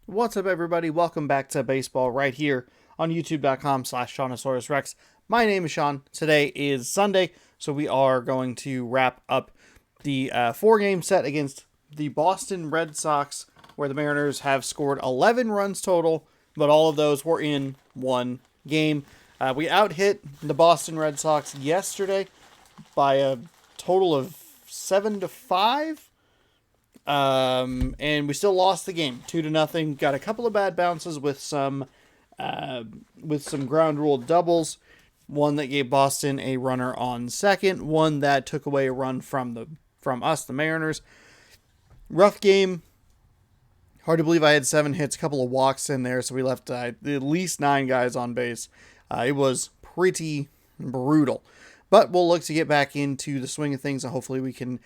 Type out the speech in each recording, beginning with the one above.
What's up, everybody? Welcome back to baseball right here on youtube.com/SeanOsaurusRex. My name is Sean. Today is Sunday, so we are going to wrap up the four-game set against the Boston Red Sox, where the Mariners have scored 11 runs total, but all of those were in one game. We out-hit the Boston Red Sox yesterday by a total of 7-5. And we still lost the game 2-0. Got a couple of bad bounces with some ground rule doubles. One that gave Boston a runner on second. One that took away a run from us, the Mariners. Rough game. Hard to believe I had 7 hits, a couple of walks in there, so we left at least 9 guys on base. It was pretty brutal. But we'll look to get back into the swing of things, and hopefully we can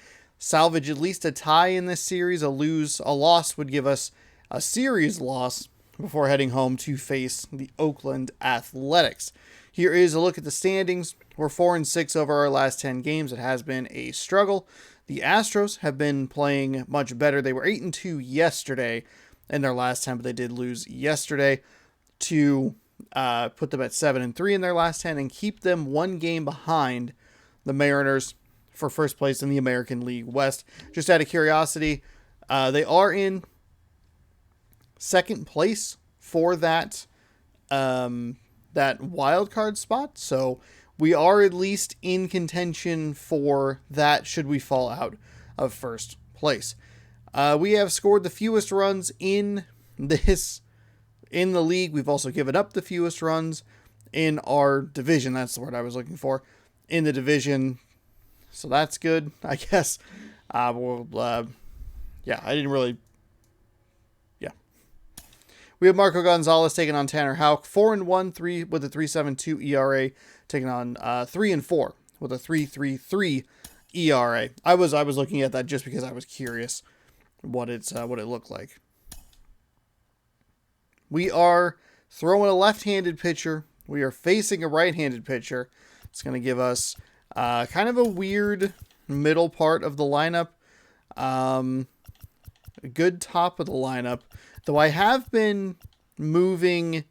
salvage at least a tie in this series. A loss would give us a series loss before heading home to face the Oakland Athletics. Here is a look at the standings. We're 4-6 over our last 10 games. It has been a struggle. The Astros have been playing much better. They were 8-2 yesterday in their last 10, but they did lose yesterday to put them at 7-3 in their last 10 and keep them one game behind the Mariners for first place in the American League West. Just out of curiosity, they are in second place for that wild card spot, so we are at least in contention for that should we fall out of first place. We have scored the fewest runs in the league. We've also given up the fewest runs in our division. That's the word I was looking for. In the division. So that's good, I guess. I didn't really... Yeah. We have Marco Gonzalez taking on Tanner Houck. 4-1 with a 3.72 ERA. Taking on 3-4 with a 3.33 ERA. I was looking at that just because I was curious what it looked like. We are throwing a left-handed pitcher. We are facing a right-handed pitcher. It's going to give us kind of a weird middle part of the lineup. A good top of the lineup. Though I have been moving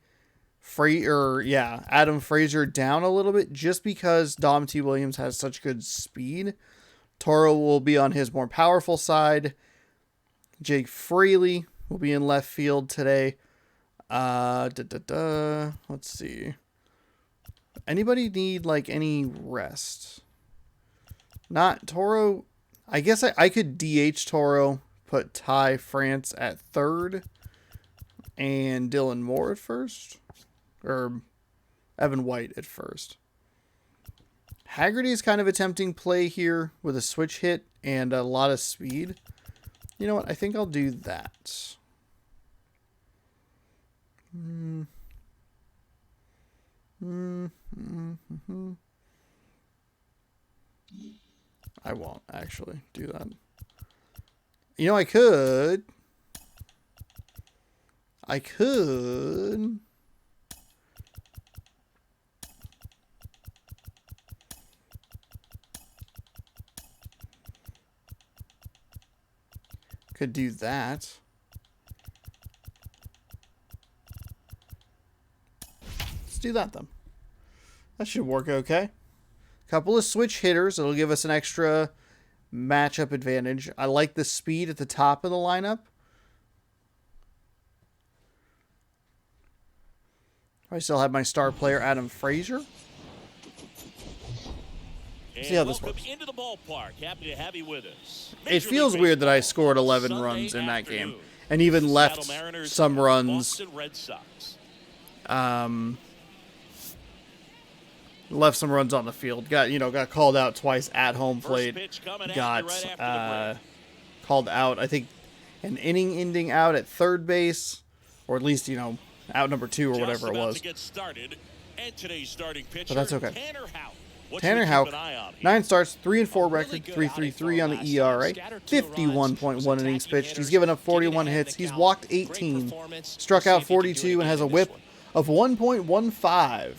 Adam Frazier down a little bit just because Dom T. Williams has such good speed. Toro will be on his more powerful side. Jake Fraley will be in left field today. Let's see. Anybody need any rest? Not Toro. I guess I could DH Toro, put Ty France at third, and Dylan Moore at first, or Evan White at first. Haggerty is kind of a tempting play here with a switch hit and a lot of speed. You know what? I think I'll do that. I won't actually do that. You know, I could do that. Let's do that then. That should work okay. Couple of switch hitters. It'll give us an extra matchup advantage. I like the speed at the top of the lineup. I still have my star player, Adam Frazier. See how this works. Into the ballpark. Happy to have you with us. It feels weird that I scored 11 runs in that game and even left some runs. Left some runs on the field. Got called out twice at home plate. Got called out, I think, an inning ending out at third base, or at least, out number 2 or whatever it was. But that's okay. Tanner Houck, 9 starts, 3-4 record, 3.33 on the ERA, 51.1 innings pitched. He's given up 41 hits. He's walked 18, struck out 42, and has a whip of 1.15.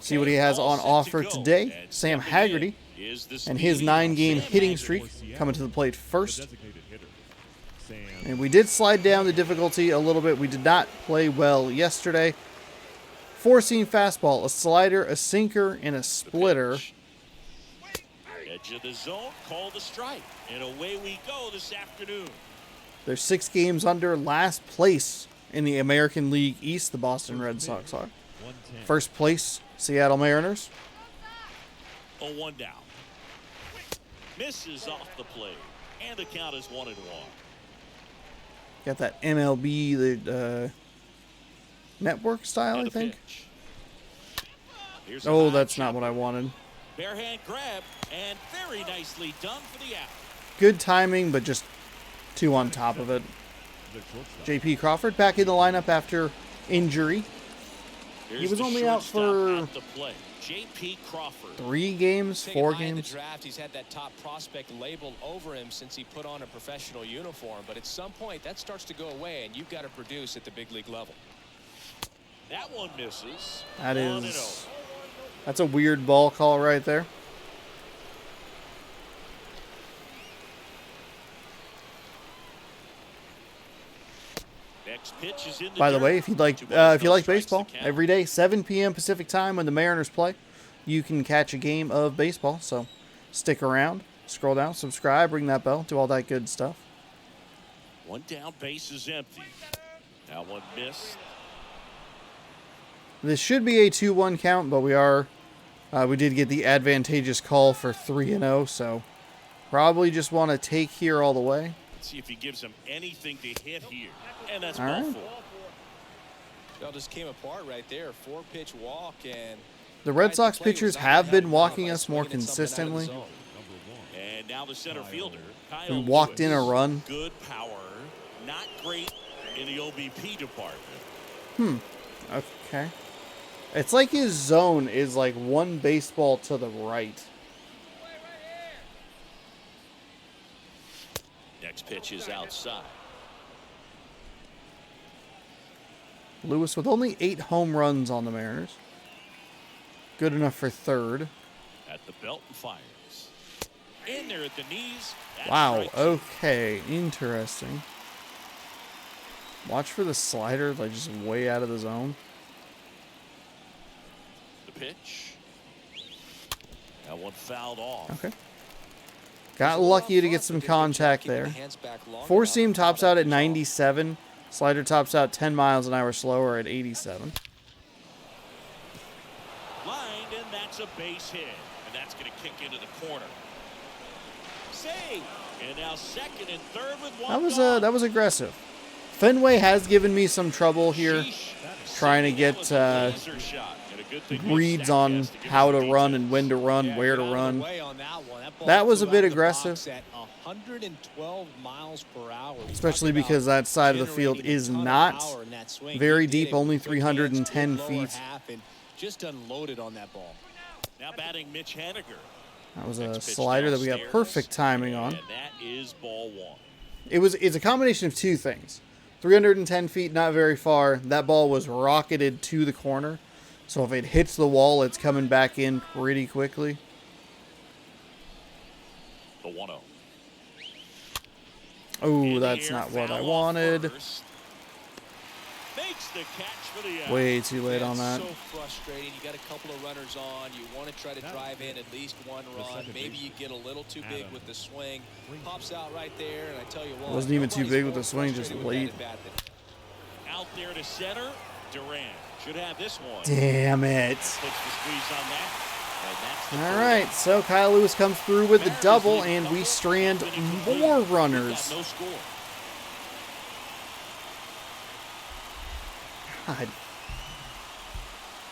See what he has on offer today. Sam Haggerty and his 9-game hitting streak coming to the plate first. And we did slide down the difficulty a little bit. We did not play well yesterday. 4-seam fastball, a slider, a sinker, and a splitter. Edge of the zone, call the strike. And away we go this afternoon. They're 6 games under last place in the American League East, the Boston Red Sox are. First place, Seattle Mariners. 0-1 down. Misses off the plate. And the count is 1-1. Got that MLB the network style, I think. Oh, that's not what I wanted. Bare hand grab, and very nicely done for the out. Good timing, but just 2 on top of it. J.P. Crawford back in the lineup after injury. He was only out for J.P. Crawford. 3 games, 4 games. The draft, he's had that top prospect labeled over him since he put on a professional uniform. But at some point, that starts to go away, and you've got to produce at the big league level. That one misses. That's a weird ball call right there. Next pitch is in By the way, if you like baseball, every day 7 p.m. Pacific time when the Mariners play, you can catch a game of baseball. So stick around, scroll down, subscribe, ring that bell, do all that good stuff. One down, base is empty. That one missed. This should be a 2-1 count, but we did get the advantageous call for 3-0, so probably just want to take here all the way. Let's see if he gives him anything to hit here. And that's all ball right. 4. Well, just came apart right there. 4-pitch walk, and the Red Sox pitchers have been walking us more consistently. And now the center fielder, Kyle We walked in a Lewis. run. Good power, not great in the OBP department. Okay. It's like his zone is like 1 baseball to the right. Next pitch is outside. Lewis with only 8 home runs on the Mariners. Good enough for 3rd. At the belt and fires. In there at the knees. That's Wow, right. okay, interesting. Watch for the slider, like just way out of the zone. The pitch. That one fouled off. Okay. Got lucky to get some contact there. 4-seam tops out at 97. Slider tops out 10 miles an hour slower at 87. Lined, and that's a base hit. And that's going to kick into the corner. Save. And now second and third with one. That was aggressive. Fenway has given me some trouble here, trying to get reads on how to run and when to run, where to run. That was a bit aggressive, 112 miles per hour. especially because that side of the field is not very deep, only 310 feet. Just unloaded on that ball. Now batting Mitch Haniger. That was a slider that we got perfect timing on. And that is ball 1. It's a combination of 2 things. 310 feet, not very far. That ball was rocketed to the corner. So if it hits the wall, it's coming back in pretty quickly. The 1-0. Oh, that's not what I wanted. Makes the catch for the out. Way too late on that. So frustrating. You got a couple of runners on. You want to try to drive in at least 1 run. Maybe you get a little too big with the swing. Pops out right there, and I tell you what. Wasn't even too big with the swing, just late. Out there to center. Durant should have this one. Damn it. Puts the squeeze on that. And that's the All third. right, so Kyle Lewis comes through with the double, and we strand more runners. No score. God.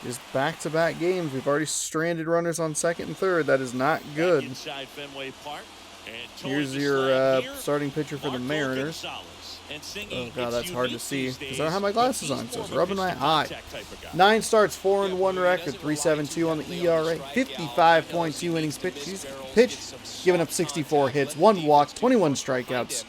Just back-to-back games. We've already stranded runners on 2nd and 3rd. That is not good. Inside Fenway Park. And Here's towing the your slide here, starting pitcher for the Marco Mariners. Gonzalez. And singing, Oh, God, "It's that's hard to unique see these because I don't have my days," glasses but on, he's so it's more of a rubbing my distant eye. contact type of guy. 9 starts, 4-1 record, 3.72 on the ERA, 55.2 innings pitched, giving up 64 hits, 1 walk, 21 strikeouts,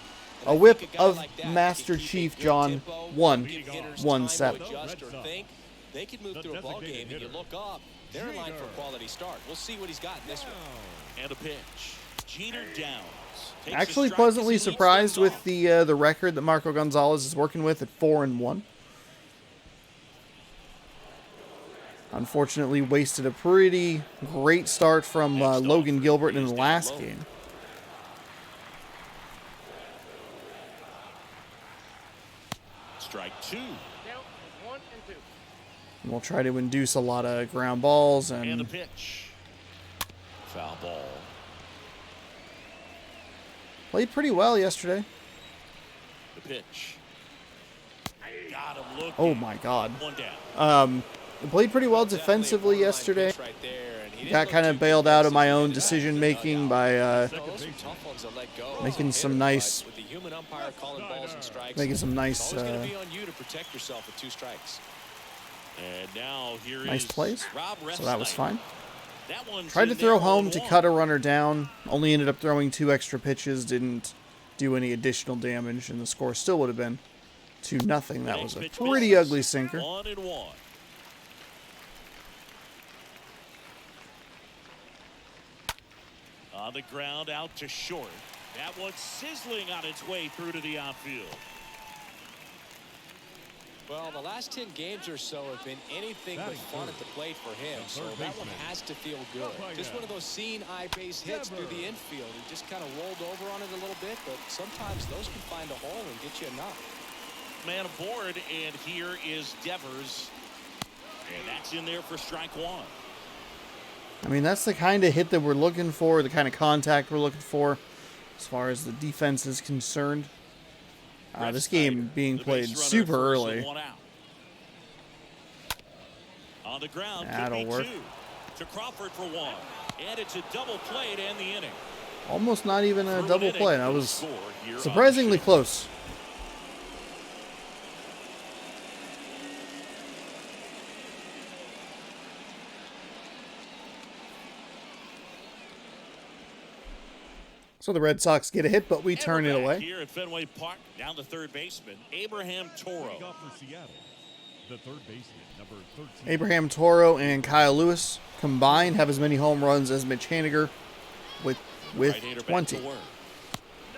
a whip of Master Chief John 1.17. They could move through a ball game, and you look up, they're in line for a quality start. We'll see what he's got in this one. And a pitch. Jeter Downs. Takes a Actually strike pleasantly as he leads surprised things with off. the record that Marco Gonzalez is working with at 4-1. Unfortunately, wasted a pretty great start from Next Logan offer Gilbert in is the down last low. game. Strike 2. We'll try to induce a lot of ground balls And the and pitch. Foul ball. played pretty well yesterday. The pitch. Got him looking. Oh my God. One down. Played pretty well defensively yesterday. Got kind of bailed out of my own decision making by making some nice And now here nice is plays. Rob So that was Refsnyder. fine. That one's Tried to in throw there home to 0-1. cut a runner down. Only ended up throwing 2 extra pitches. Didn't do any additional damage, and the score still would have been 2-0. That was a Next pitch pretty misses. ugly sinker. 1-1. On the ground, out to short. That one's sizzling on its way through to the outfield. Well, the last 10 games or so have been anything but fun at the plate for him, so that one has to feel good. Just one of those seeing eye base hits through the infield. He just kind of rolled over on it a little bit, but sometimes those can find a hole and get you a knock. Man aboard, and here is Devers. And that's in there for strike 1. I mean, that's the kind of hit that we're looking for, the kind of contact we're looking for as far as the defense is concerned. This game being played super early. On the ground, That'll work. 2 to Crawford for 1. And it's a double play to end the inning. Almost not even a Through an double inning, play. That no was score here on surprisingly the close. So the Red Sox get a hit, but we turn it back away. Here at Fenway Park, down to third baseman, Abraham Toro. For Seattle, the third baseman, number 13. Abraham Toro and Kyle Lewis combined have as many home runs as Mitch Haniger with Right-hander back 20. to work.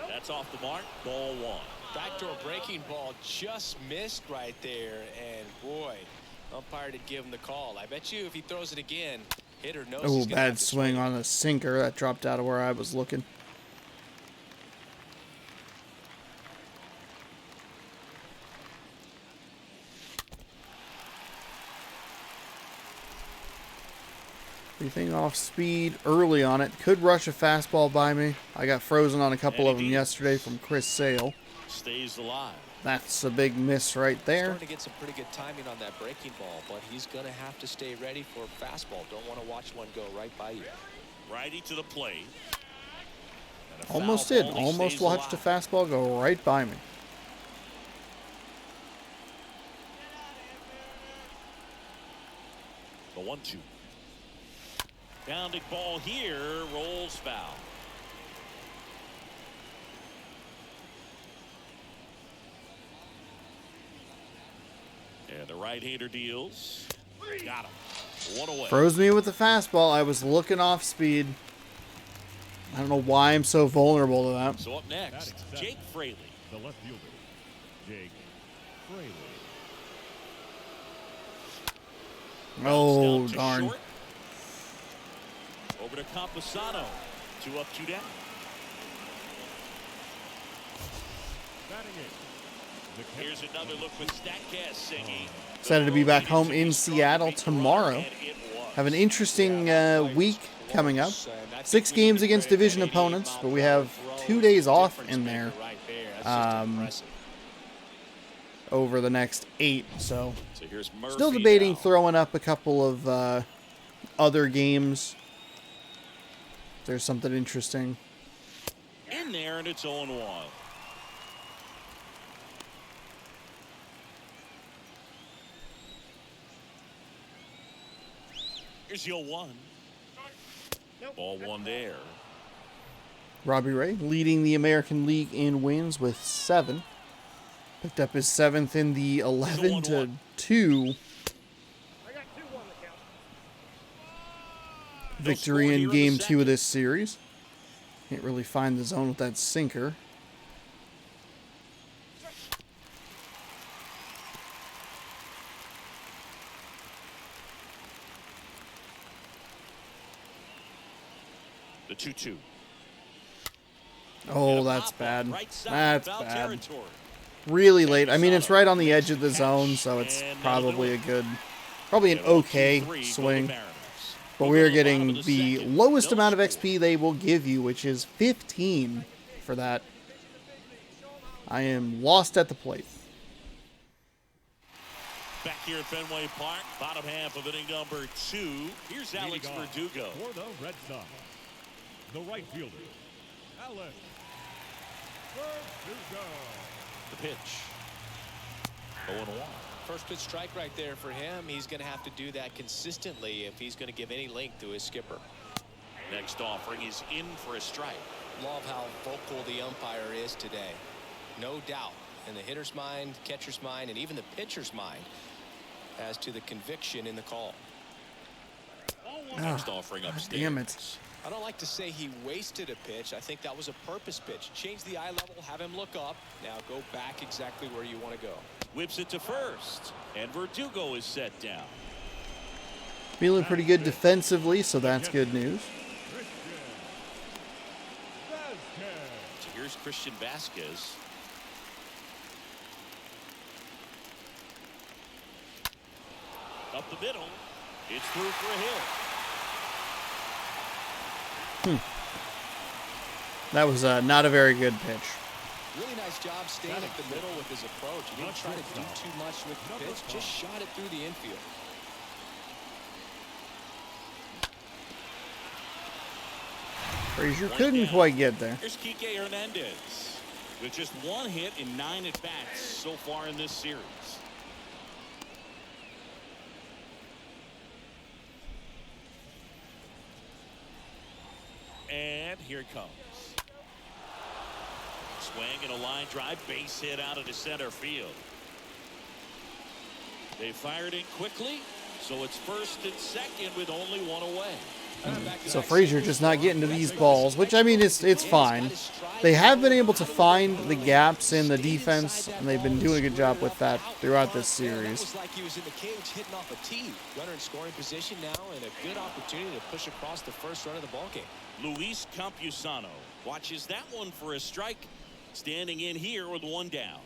That's off the mark, ball 1. Backdoor breaking ball just missed right there, and boy, umpire did give him the call. I bet you if he throws it again, hitter knows Oh, he's gonna have bad to swing on the sinker. That dropped out of where I was looking. Everything off speed early on it. Could rush a fastball by me. I got frozen on a couple of them yesterday from Chris Sale. Stays alive. That's a big miss right there. Starting to get some pretty good timing on that breaking ball, but he's going to have to stay ready for a fastball. Don't want to watch one go right by you. Righty to the plate. And a foul Almost did. ball, he Almost stays watched a alive. fastball go right by me. The 1-2. Pounding ball here, rolls foul. And the right-hander deals. Got him. 1 away. Froze me with the fastball. I was looking off speed. I don't know why I'm so vulnerable to that. So up next, Jake Fraley. The left fielder, Jake Fraley. Oh, Down to darn. short. Over to Camposano. 2 up, 2 down. Batting it. Here's another look with StatCast singing. Excited to be back home in Seattle tomorrow. Have an interesting week coming up. 6 games against division opponents, but we have 2 days off in there over the next 8. So So here's Murphy still debating now. throwing up a couple of other games. If there's something interesting. In there, and it's 0-1. Here's the 0-1. Ball 1 there. Robbie Ray leading the American League in wins with 7. Picked up his 7th in the 11-2 victory in Game 2 of this series. Can't really find the zone with that sinker. The 2-2. Oh, that's bad. That's bad. Really late. I mean, it's right on the edge of the zone, so it's probably probably an okay swing. But we are getting the lowest amount of XP they will give you, which is 15 for that. I am lost at the plate. Back here at Fenway Park, bottom half of inning number 2. Here's Alex Verdugo. For the Red Sox, the right fielder, Alex Verdugo. The pitch. 0-1. First pitch strike right there for him. He's going to have to do that consistently if he's going to give any length to his skipper. Next offering is in for a strike. Love how vocal the umpire is today. No doubt in the hitter's mind, catcher's mind, and even the pitcher's mind as to the conviction in the call. Next offering upstairs. Damn it. I don't like to say he wasted a pitch. I think that was a purpose pitch. Change the eye level, have him look up. Now go back exactly where you want to go. Whips it to first, and Verdugo is set down. Feeling pretty good defensively, so that's good news. So here's Christian Vasquez. Up the middle. It's through for a hit. That was not a very good pitch. Really nice job staying at the middle with his approach. He didn't try to do too much with the pitch, just shot it through the infield. Frazier couldn't quite get there. Here's Kike Hernandez with just 1 hit in 9 at-bats so far in this series. And here it comes. Swing and a line drive, base hit out into center field. They fired in quickly, so it's first and second with only 1 away. So Frazier just not getting to these balls, which I mean it's fine. They have been able to find the gaps in the defense, and they've been doing a good job with that throughout this series. That was like he was in the cage hitting off a tee. Runner in scoring position now, and a good opportunity to push across the first run of the ballgame. Luis Campusano watches that one for a strike, standing in here with 1 down.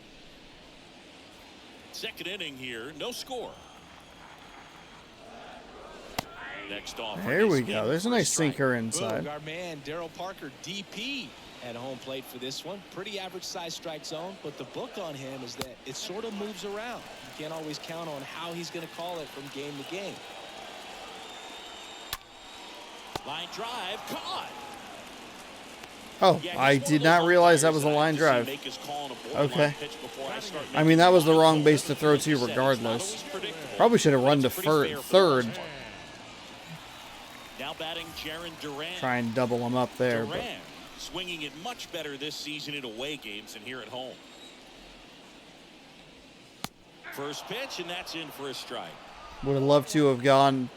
Second inning here, no score. Next off. There we go. There's a nice sinker inside. Our man Daryl Parker, DP, at home plate for this one. Pretty average size strike zone, but the book on him is that it sort of moves around. You can't always count on how he's going to call it from game to game. Line drive caught. Oh, I did not realize that was a line drive. Okay. I mean, that was the wrong base to throw to regardless. Probably should have run to third. Now batting Jarren Duran. Try and double him up there. But Duran swinging it much better this season in away games than here at home. First pitch, and that's in for a strike. would have loved to have gotten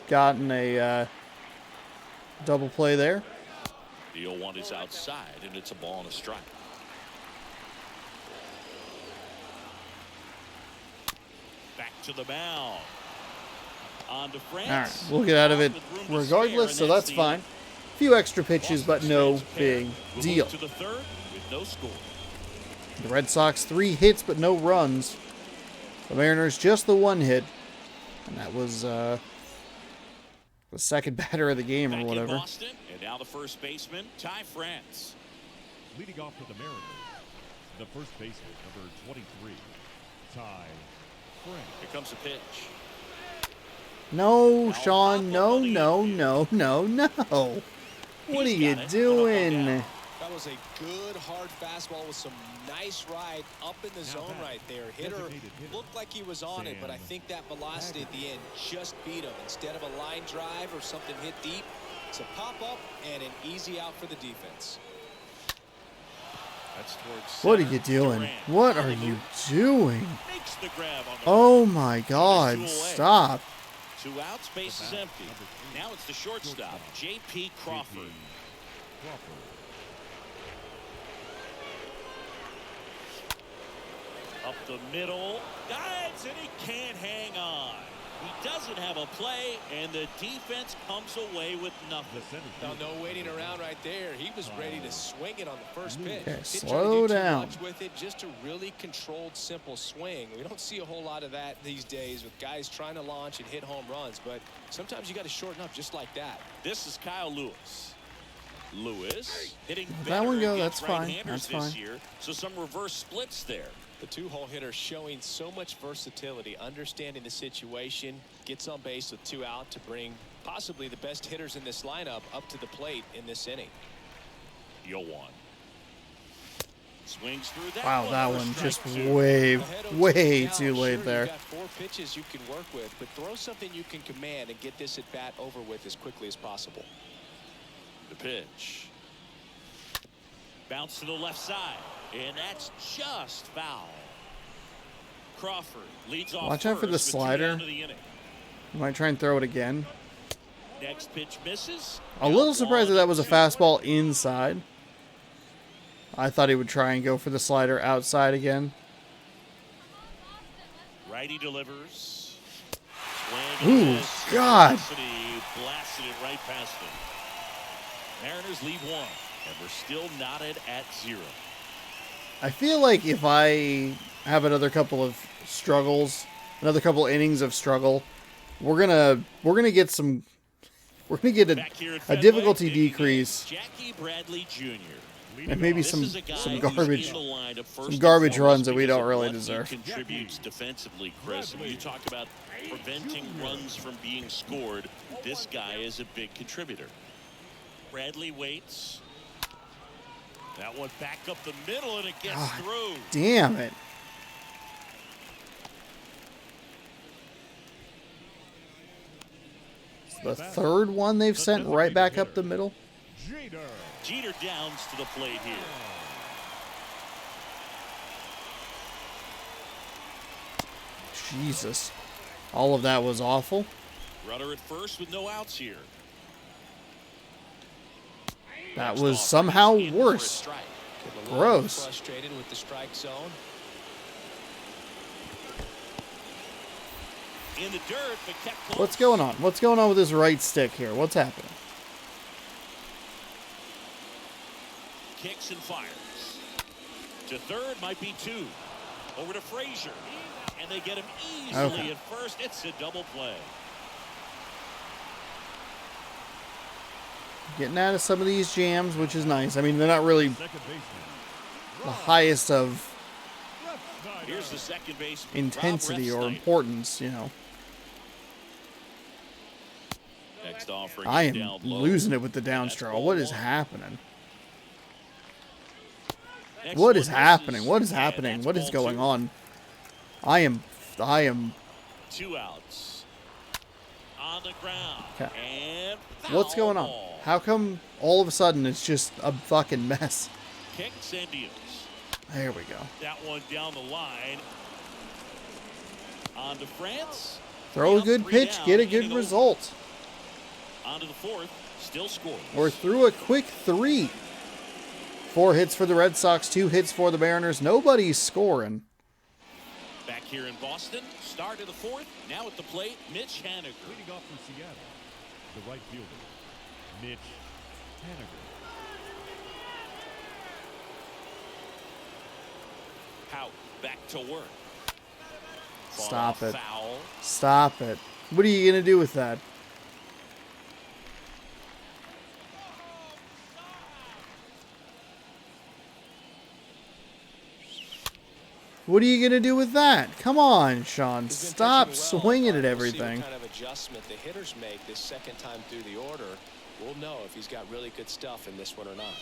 a double play there. The 0-1 is outside, and it's a ball and a strike. Back to the mound. On to France. All right, we'll get out of it regardless, so that's fine. A few extra pitches, but no big deal. To the third with no score. The Red Sox 3 hits, but no runs. The Mariners just the 1 hit, and that was the second batter of the game or whatever. Boston, and now the first baseman, Ty France. Leading off for the Mariners, the first baseman, number 23, Ty France. Here comes the pitch. No, Sean, no. What are you doing? That was a good hard fastball with some nice ride up in the zone right there. Hitter looked like he was on it, but I think that velocity at the end just beat him. Instead of a line drive or something hit deep, it's a pop-up and an easy out for the defense. That's towards What are you doing? What are you doing? Makes the grab on the Oh my God, stop. 2 outs, base is empty. Now it's the shortstop, J.P. Crawford. Up the middle. Guides, and he can't hang on. He doesn't have a play, and the defense comes away with nothing. Now, no waiting around right there. He was ready to swing it on the first pitch. Okay, Didn't try to slow do too down. much with it, just a really controlled, simple swing. We don't see a whole lot of that these days with guys trying to launch and hit home runs, but sometimes you got to shorten up just like that. This is Kyle Lewis. Lewis hitting Let that better one go. against That's fine. right-handers That's this fine. year, so some reverse splits there. The two-hole hitter showing so much versatility, understanding the situation, gets on base with 2 out to bring possibly the best hitters in this lineup up to the plate in this inning. Yoan. Swings through that Wow, one that for one strike just 2. way Ahead 0-2 too now. late Sure, there. You've got 4 pitches you can work with, but throw something you can command and get this at bat over with as quickly as possible. The pitch. Bounce to the left side, and that's just foul. Crawford leads off. Watch out for the first with 2 slider. down to the inning. You might try and throw it again. Next pitch misses. A little surprised that was a fastball inside. I thought he would try and go for the slider outside again. Righty delivers. Ooh, God. Blasted it right past him. Mariners lead 1, and we're still knotted at 0. I feel like if I have another couple of struggles, another couple innings of struggle, we're gonna get some. We're gonna get Back here at a Fenway, difficulty digging in, decrease Jackie Bradley Jr. and maybe This some is a guy some who's garbage. in the lineup first some and garbage foremost runs that we because don't of really what he deserve. contributes defensively, Chris. When you talk about preventing runs from being scored, this guy is a big contributor. Bradley waits. That one back up the middle, and it gets God. through. Damn it! The third one they've sent right back up the middle. Jeter downs to the plate here. Jesus, all of that was awful. Runner at first with no outs here. That Next was off, somehow he's in for a worse. strike. Getting a little Gross. frustrated with the strike zone. In the dirt, but kept close. What's going on? What's going on with this right stick here? What's happening? Kicks and fires. To third, might be 2. Over to Frazier. And they get him easily Okay. at first. It's a double play. Getting out of some of these jams, which is nice. I mean, they're not really the highest of Here's the second baseman, intensity Rob or Refsnyder. importance, you know. Next offering I is am down low. losing it with the That's downstroke. ball What is 1. happening? Next What one is happening? misses. What is And happening? that's What is ball going 2. on? I am 2 outs. On the ground. Okay. And What's foul going on? ball. How come all of a sudden it's just a fucking mess? Kicks and deals. There we go. That one down the line. On to France. Throw a Down, good 3 pitch, down, get a inning good over. result. On to the 4th. Still scoring. Or through a quick 3. 4 hits for the Red Sox, 2 hits for the Mariners. Nobody's scoring. Back here in Boston. Start of the 4th. Now at the plate, Mitch Haniger. Leading off for Seattle, the right fielder, Mitch Haniger. Out. Back to work. Fought Stop off it. Foul. Stop it. What are you going to do with that? What are you going to do with that? Come on, Sean. He's been Stop pitching well, swinging but at we'll everything. See what kind of adjustment the hitters make this second time through the order. We'll know if he's got really good stuff in this one or not.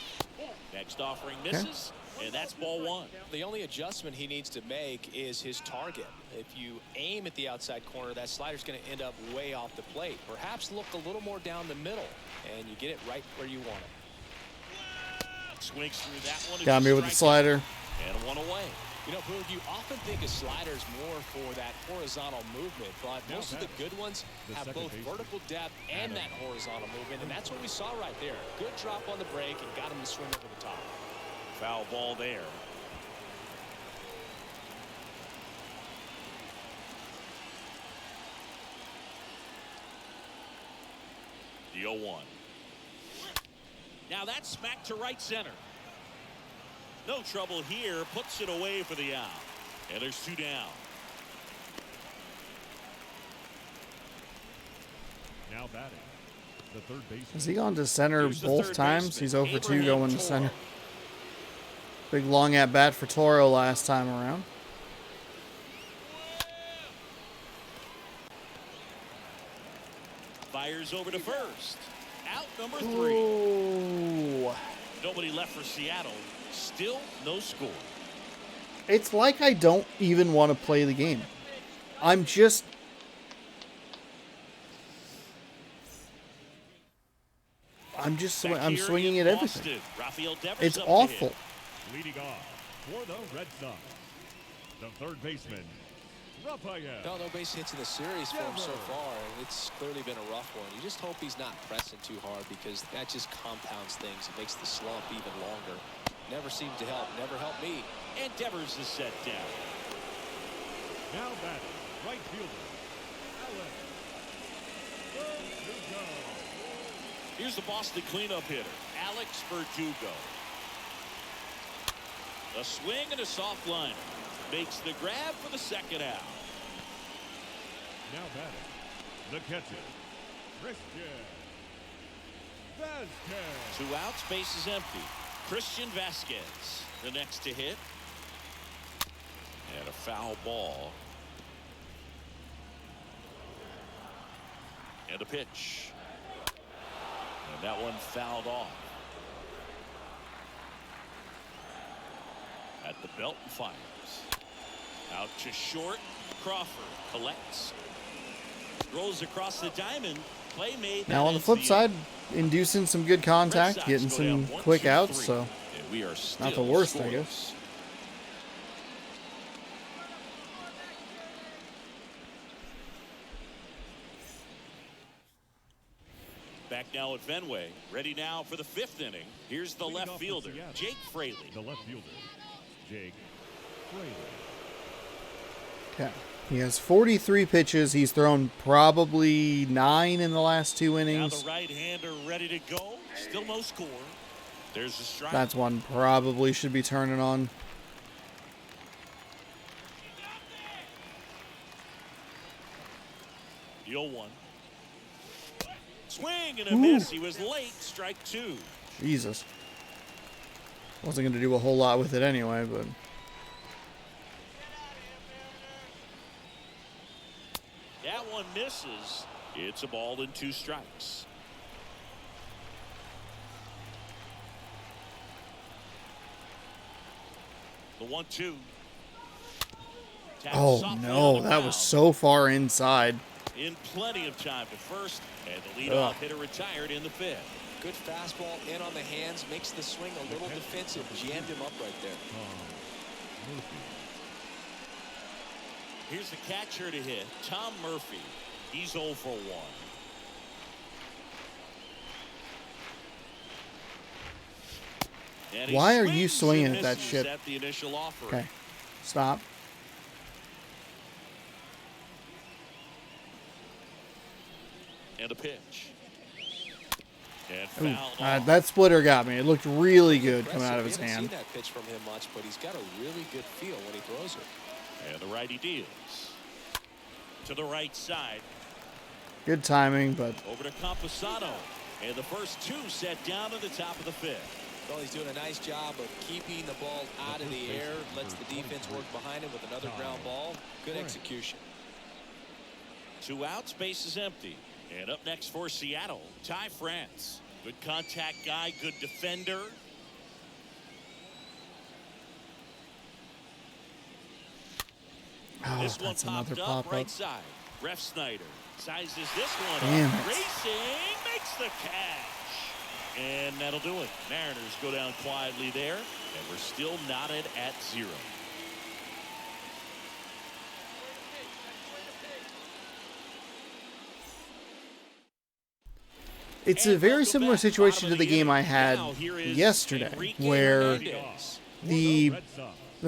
Next offering misses. And that's ball 1. The only adjustment he needs to make is his target. If you aim at the outside corner, that slider's going to end up way off the plate. Perhaps look a little more down the middle, and you get it right where you want it. Swings through that one. Got me with the slider. And one away. You know, Boog, you often think of sliders more for that horizontal movement, but most of the good ones have both vertical depth and that horizontal movement, and that's what we saw right there. Good drop on the break and got him to swing over the top. Foul ball there. 0-1. Now that's smacked to right center. No trouble here. Puts it away for the out. And there's 2 down. Now batting, the third baseman. Has he gone to center Here's the both third times? baseman, He's 0 for 2 Abraham going to Toro. center. Big long at bat for Toro last time around. Fires over to first. Out number 3. Ooh. Nobody left for Seattle. Still no score. It's like I don't even want to play the game. I'm just... I'm swinging at everything. It's awful. Leading off for the Red Sox, the third baseman, Rafael. No base hits in the series for him so far, and it's clearly been a rough one. You just hope he's not pressing too hard, because that just compounds things. It makes the slump even longer. Never seemed to help. Never helped me. And Devers is set down. Now batting, right fielder, Alex Verdugo. Here's the Boston cleanup hitter, Alex Verdugo. A swing and a soft liner. Makes the grab for the second out. Now batting, the catcher, Christian Vasquez. 2 outs, base is empty. Christian Vasquez, the next to hit. And a foul ball. And a pitch. And that one fouled off. At the belt and fires. Out to short. Crawford collects. Rolls across the diamond. Play made. Now on the flip side, inducing some good contact, getting some quick outs, so and we are not the worst, I scoreless. guess. Back now at Fenway. Ready now for the 5th inning. Here's the Leading left off for fielder, Seattle. Jake Fraley. The left fielder, Jake Fraley. Okay. He has 43 pitches. He's thrown probably 9 in the last 2 Now innings. the right-hander ready to go. Still no score. There's a strike. That's one probably should be turning on. The 0-1. Swing and a miss. He was late. Strike 2. Jesus. Wasn't going to do a whole lot with it anyway, but... That one misses. It's a ball and 2 strikes. The 1-2. Oh no, that was so far inside. In plenty of time to first, and the leadoff hitter retired in the 5th. Good fastball in on the hands, makes the swing a little defensive. Jammed him up right there. Here's the catcher to hit, Tom Murphy. He's 0 for 1. And he Why are you swings swinging and at that misses shit? at the initial offer. Okay. Stop. And a pitch. And Ooh, fouled off. that splitter got me. It looked really good coming Impressive. out of his We haven't hand. seen that pitch from him much, but he's got a really good feel when he throws it. And the righty deals. To the right side. Good timing, but Over to Campusano. And the first 2 set down at the top of the 5th. Well, he's doing a nice job of keeping the ball out of the air. Lets the defense work behind him with another ground ball. Good execution. 2 outs, base is empty. And up next for Seattle, Ty France. Good contact guy, good defender. oh, This one that's another popped up pop right up. side. Ref Snyder sizes this one Damn up. it. Racing makes the catch. And that'll do it. Mariners go down quietly there. And we're still knotted at 0. It's a very similar situation to the game I had yesterday, where the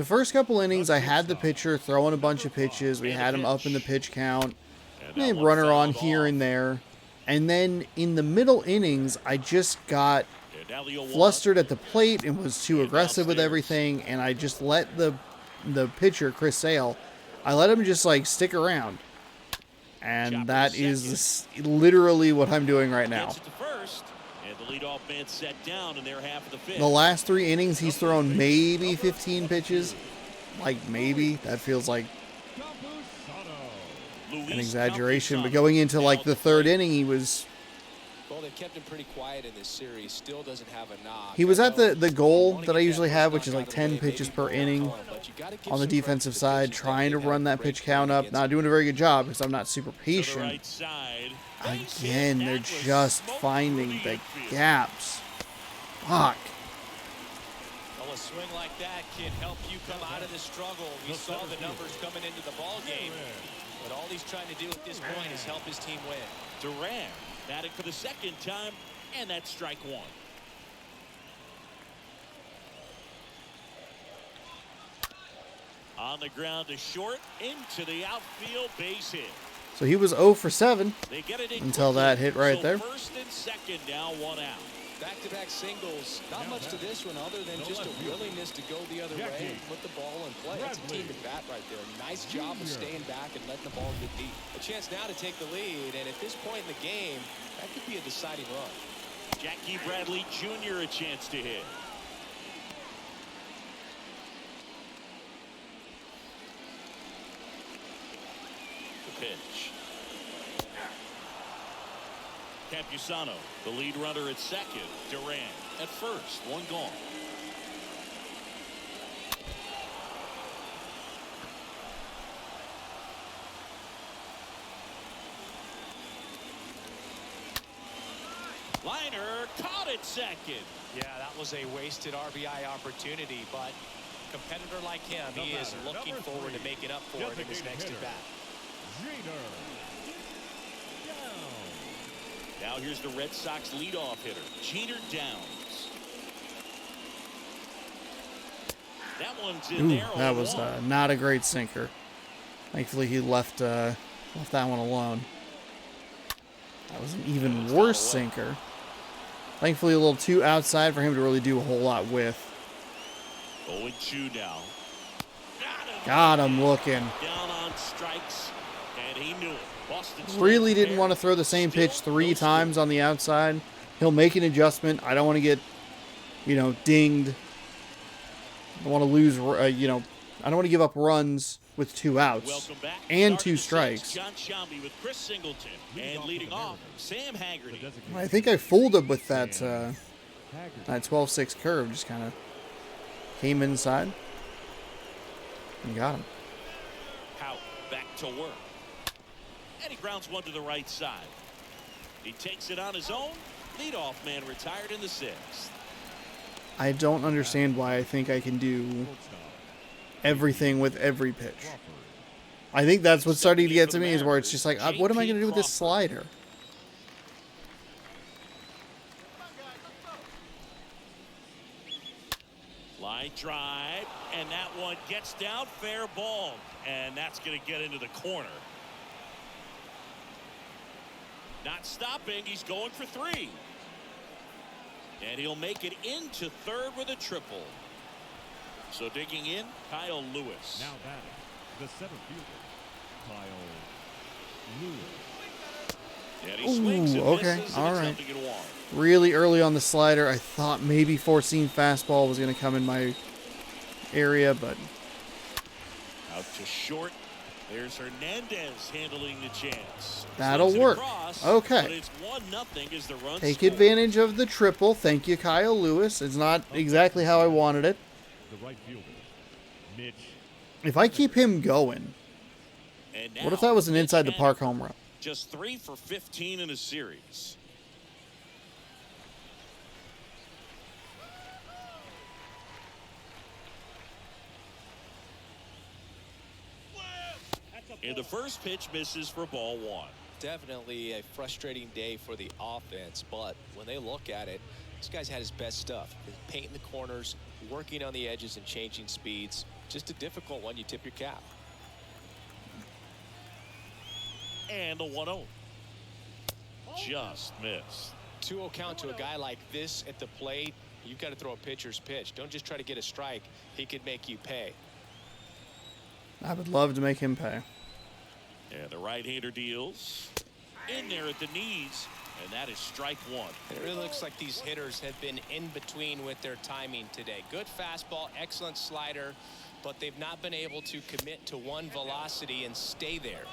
first couple innings I had the pitcher throwing a bunch of pitches. We had him up in the pitch count. Maybe runner on here and there. And then in the middle innings, I just got And now the 0-1. flustered at the plate and was too And aggressive with downstairs. everything, and I just let the pitcher, Chris Sale, I let him just like stick around. And Chopper that to is literally what I'm doing right now. Gets it to first, and the leadoff man set down in their half of the fifth. The last 3 innings, he's thrown maybe 15 pitches. Like maybe. That feels like Luis an exaggeration. But Campusano going into now like at the the 3rd plate. inning, he was Well, they've kept him pretty quiet in this series. Still doesn't have a knock. He was I at know the you goal wanna that I get usually that have, first which is knock like out of 10 the way, pitches maybe per pull inning home, but you gotta give on the some credit defensive to the side, pitchers. trying to They've had run a that great pitch count game up. against Not doing a very good job because I'm not super To the patient. right side. Again, they're That was just smoked finding through the infield. gaps. Fuck. Well, a swing like that can help you come out of the struggle. We saw the numbers coming into the ball game, but all he's trying to do at this point is help his team win. Duran batting for the 2nd time, and that's strike 1. On the ground to short, into the outfield, base hit. So he was 0 for 7. They get it in Until quickly. that hit right So there. 1st and 2nd, now 1 out. Back-to-back singles. Not much to this one other than just a willingness to go the other way and put the ball in play. That's a team at bat right there. Nice job of staying back and letting the ball get deep. A chance now to take the lead, and at this point in the game, that could be a deciding run. Jackie Bradley Jr. a chance to hit. The pitch. Campusano, the lead runner at 2nd. Duran at 1st. 1 gone. Liner caught at 2nd. Yeah, that was a wasted RBI opportunity, but a competitor like him, he is looking forward to making up for it in his next at-bat. Now here's the Red Sox leadoff hitter, Jeter Downs. That one's in Ooh, there. that was 0-1. not a great sinker. Thankfully, he left that one alone. That was an even worse sinker. Thankfully, a little too outside for him to really do a whole lot with. 0-2 now. Got him looking. Down on strikes, and he knew it. Boston Really didn't want to throw the same pitch 3 times on the outside. He'll make an adjustment. I don't want to get, dinged. I don't want to lose, I don't want to give up runs with 2 outs Welcome back. and Starting 2 the strikes. sixth, John Shelby with Chris Singleton, and leading off Sam Haggerty. I think I fooled him with that 12-6 curve. Just kind of came inside and got him. Hout back to work. And he grounds one to the right side. He takes it on his own. Leadoff man retired in the 6th. I don't understand why I think I can do everything with every pitch. I think that's what's starting to get to me is where it's just like, what am I going to do with this slider? Line drive, and that one gets down, fair ball, and that's going to get into the corner. Not stopping, he's going for 3. And he'll make it into 3rd with a triple. So digging in, Kyle Lewis. Now batting, the center fielder, Kyle Lewis. And he swings and okay, misses, all and it's right. nothing in 1. Really early on the slider, I thought maybe 4-seam fastball was going to come in my area, but Out to short. There's Hernandez handling the chance. That'll Slings it work. across, Okay. But it's 1-0 as the run take scored. advantage of the triple. Thank you, Kyle Lewis. It's not exactly how I wanted it. The right fielder, Mitch. If I keep him going, And what if now, that was an Mitch inside the park Haniger, home run? Just 3 for 15 in a series. And the first pitch misses for ball 1. Definitely a frustrating day for the offense, but when they look at it, this guy's had his best stuff. Painting the corners, working on the edges and changing speeds. Just a difficult one. You tip your cap. And the 1-0. Just missed. 2-0 count to a guy like this at the plate. You've got to throw a pitcher's pitch. Don't just try to get a strike. He could make you pay. I would love to make him pay. And the right-hander deals in there at the knees, and that is strike one. It really looks like these hitters have been in between with their timing today. Good fastball, excellent slider, but they've not been able to commit to one velocity and stay there.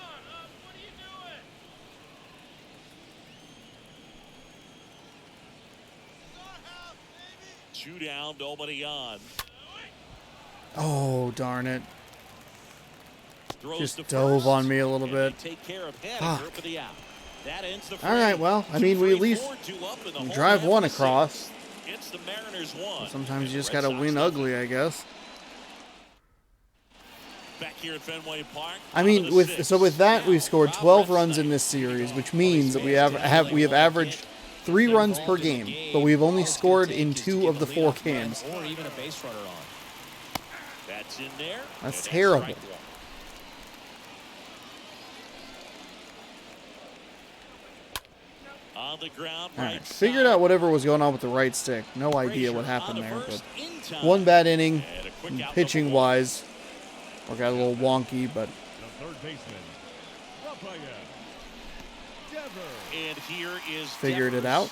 Two down, nobody on. Oh, darn it. Throws Just to dove first, on me a little and bit. they take care of Haniger Fuck. for the out. That ends the All right, frame. well, I mean, we at least 2-3, 4-2 up in the home drive half one of the across. sixth. It's the Mariners one. Sometimes and you just the Red gotta Sox win nothing. ugly, I guess. Back here at Fenway Park. I mean, with that, we've scored 12 runs in this series, which means that we have averaged 3 runs per game, but we've only scored in 2 of the 4 games. Or even a base runner on. That's in there. That's and terrible. strike one. On the ground, All right right, figured side. out whatever was going on with the right stick. No idea what happened there, but one bad inning, And a quick out pitching number one. wise, or got a little wonky, but The third baseman, Rafael Devers. And here is figured it Devers. out.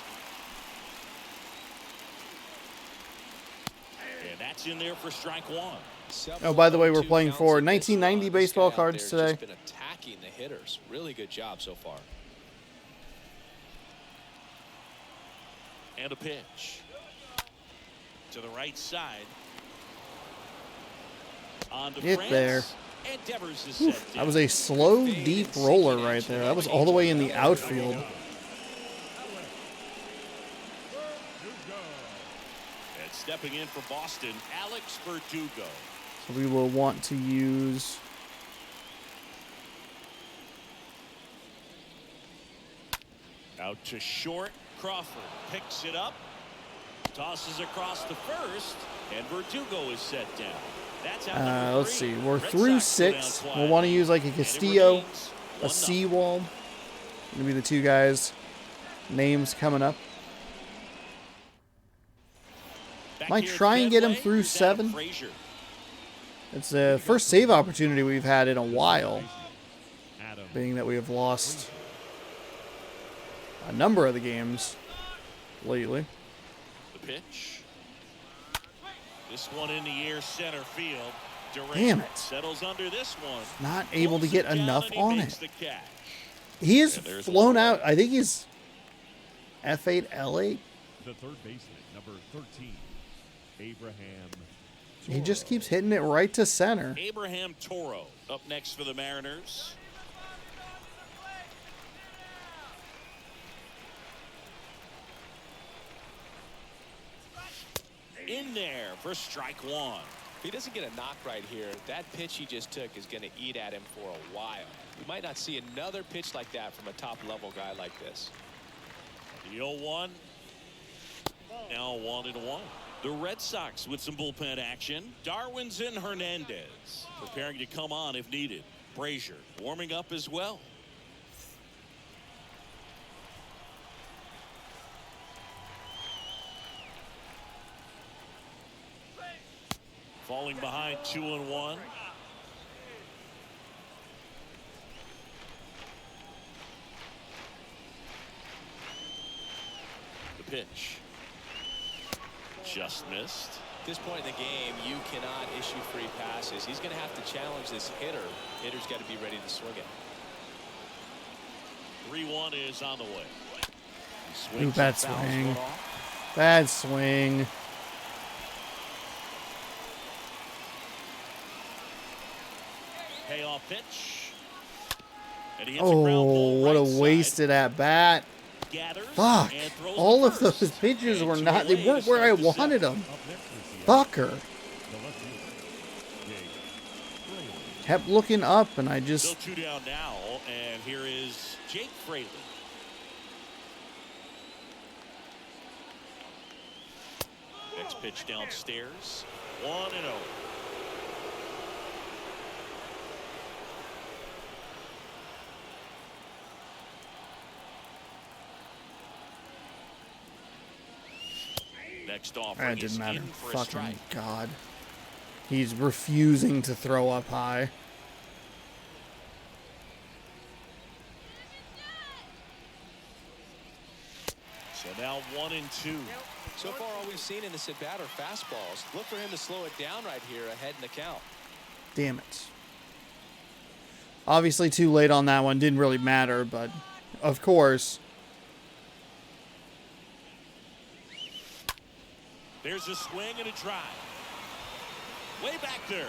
And that's in there for strike one. Oh, by the way, we're 7-1-2 playing counts for in this 1990 one. baseball This guy out cards there has today. just been attacking the hitters. Really good job so far. And a pitch. To the right side. On to Get France. there. And Devers is set That down. was a slow, deep roller right there. That was all the way in the outfield. And stepping in for Boston, Alex Verdugo. So we will want to use... Out to short. Crawford picks it up. Tosses across the first. And Verdugo is set down. That's out number Let's three. see. We're Red through Sox go down 6. twice. We'll want to use like a And it Castillo, remains a 1-0. Seawald. Gonna be the 2 guys' names coming up. Back Might here at try and get him Fenway, through here's Adam 7. Frazier. It's the first save opportunity we've had in a while, Adam being that we have lost a number of the games lately. The pitch. This one in the air, center field. Durant Damn it. settles under this one. Not able to Pulls get it down, enough and he on makes it. the catch. He is And there's flown one. out. I think he's F8, L8. the third baseman, number 13, Abraham. He just keeps hitting it right to center. Abraham Toro up next for the Mariners. In there for strike one. If he doesn't get a knock right here, that pitch he just took is going to eat at him for a while. We might not see another pitch like that from a top-level guy like this. The 0-1. Now 1-1. The Red Sox with some bullpen action. Darwinzon Hernandez preparing to come on if needed. Brazier warming up as well. Falling behind 2-1. The pitch. Just missed. At this point in the game, you cannot issue free passes. He's going to have to challenge this hitter. Hitter's got to be ready to swing it. 3-1 is on the way. He Ooh, swings bad and fouls swing. one off. Bad swing. Payoff pitch. And he hits a ground Oh, ball what a right side. wasted at bat. Gathers Fuck. and throws All to of those first. pitches And were two not, they away weren't to where I start the wanted seventh. them. Up next is the Fucker. the left fielder, Jake Fraley. Kept looking up and I Still just, 2 down now, and here is Jake Fraley. Next pitch downstairs. 1-0. Next offering That is didn't matter. in for a Fucking strike. God. He's refusing to throw up high. So now 1-2. So far, all we've seen in this at bat are fastballs. Look for him to slow it down right here ahead in the count. Damn it. Obviously too late on that one. Didn't really matter, but of course. There's a swing and a drive. Way back there.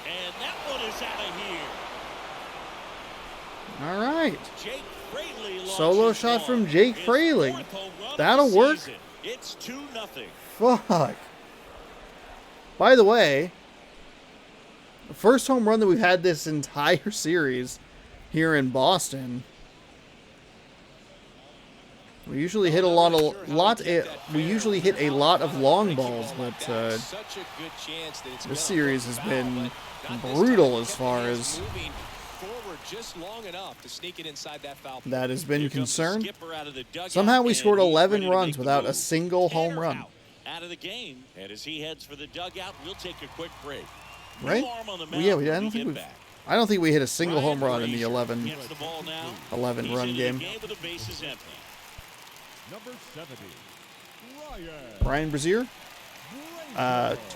And that one is out of here. All right. Jake Fraley launches Solo shot one. from Jake His Fraley. fourth home run of That'll the work. season. It's 2-0. Fuck. By the way, the first home run that we've had this entire series here in Boston. We usually hit a lot hit a lot of long balls, but Such a good chance that it's this gonna series work has out, been but not this brutal time. as far Kept the as hands moving forward just long enough to sneak it inside that foul. that has been Here comes the concerned. skipper out of the dugout, Somehow we and scored he's 11 ready to runs make the without a move. single home Tanner run. out of the game, and as he heads for the dugout, we'll take a quick break. Right? New arm on the Well, yeah, mound when I don't we think get we've. back. I don't think we hit a single Ryan home run in the Frazier 11 gets the ball now. 11 He's run into game. the game with the bases empty. Number 70, Ryan. Ryan Brazier,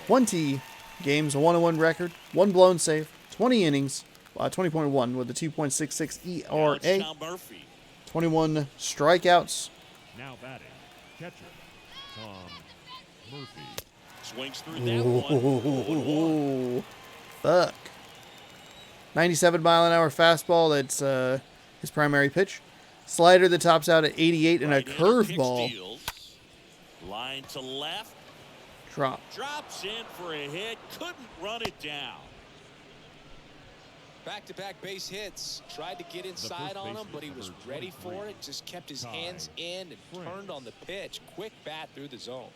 20 games, a 1-1 record, 1 blown save, 20 innings, 20.1 with a 2.66 Now it's ERA, Tom Murphy. 21 strikeouts. Now batting, catcher, Tom Murphy. Swings through that one. Ooh, fuck. 97-mile-an-hour fastball. That's his primary pitch. Slider that tops out at 88 and a Right-hander curveball. kicks, deals. Line to left. Drop. Drops in for a hit. Couldn't run it down. Back-to-back base hits. Tried to get inside on him, but he was ready for it. Just kept his hands in and turned on the pitch. Quick bat through the zone.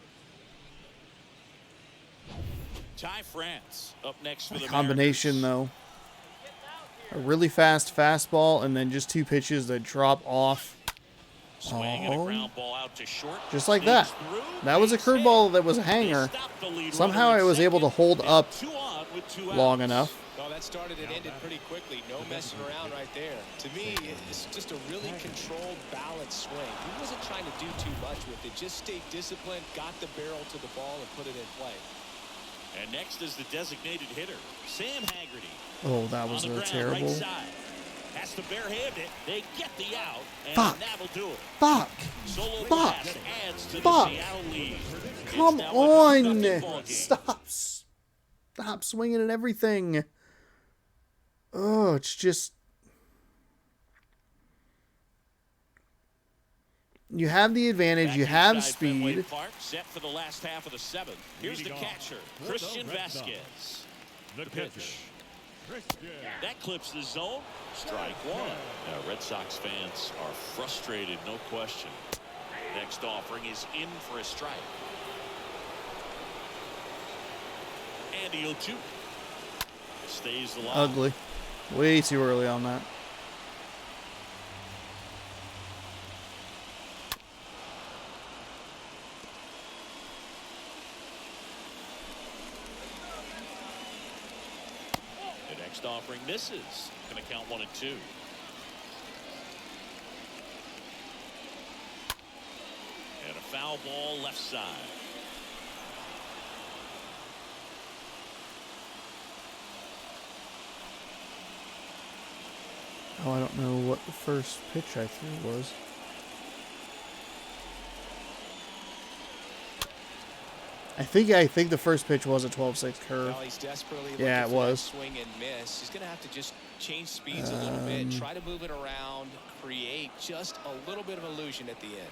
Ty France up next for the Combination, Mariners. though. A really fast fastball and then just 2 pitches that drop off. Swing and a Oh. ground ball out to short. Just like that. Sneaks through, That was a base hit. curveball that was a They hanger. stopped the lead Somehow runner I at was able to second, hold and up 2 on with 2 long outs. enough. Well, that started and ended pretty quickly. No messing around right there. To me, it's just a really controlled, balanced swing. He wasn't trying to do too much with it. Just stayed disciplined, got the barrel to the ball, and put it in play. And next is the designated hitter, Sam Haggerty. Oh, that was On the a ground, terrible. right side. Has to barehand it. They get the out, and Fuck. that'll do it. Fuck. Solo Fuck. blast adds to Fuck. the Seattle lead. It's Come now a 2-0 ball on. game. Stop swinging at everything. Oh, it's just. You have the advantage. Back You have inside Fenway speed. Park, set for the last half of the 7th. Here's the Leading off catcher, for the Christian Red Sox. Vasquez. The pitch. catcher, Christian. That clips the zone. Strike 1. Now, Red Sox fans are frustrated, no question. Next offering is in for a strike. And the 0-2. Stays alive. Ugly. Way too early on that. The next offering misses. Going to count 1-2. And a foul ball left side. Oh, I don't know what the first pitch I threw was. I think the first pitch was a 12-6 curve. Well, he's desperately Yeah, looking it for that was. swing and miss. He's going to have to just change speeds a little bit, try to move it around, create just a little bit of illusion at the end.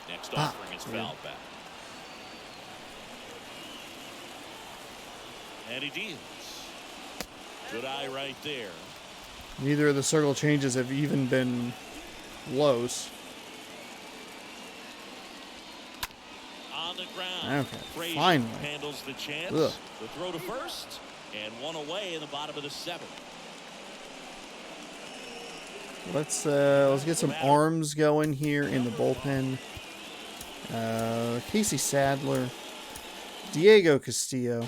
Next Ah, offering is yeah. fouled back. And he deals. Good eye right there. Neither of the circle changes have even been close. On the ground. Okay, Frazier finally. handles the chance. Ugh. The throw to first. And 1 away in the bottom of the 7th. Let's get some arms going here in the bullpen. Casey Sadler, Diego Castillo.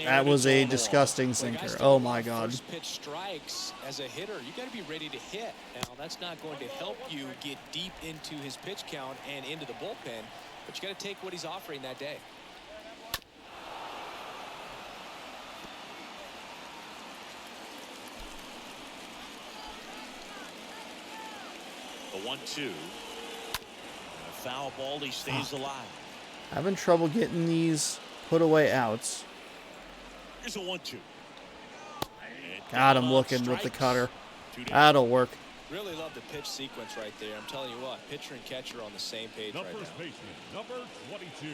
That was a disgusting sinker. Oh my God. First pitch strikes as a hitter. You got to be ready to hit. Now that's not going to help you get deep into his pitch count and into the bullpen, but you got to take what he's offering that day. The 1-2. A foul ball. He stays alive. Having trouble getting these put away outs. Here's a 1-2. God, I'm looking with the cutter. That'll work. Really love the pitch sequence right there. I'm telling you what, pitcher and catcher are on the same page The right first now. baseman, number 22,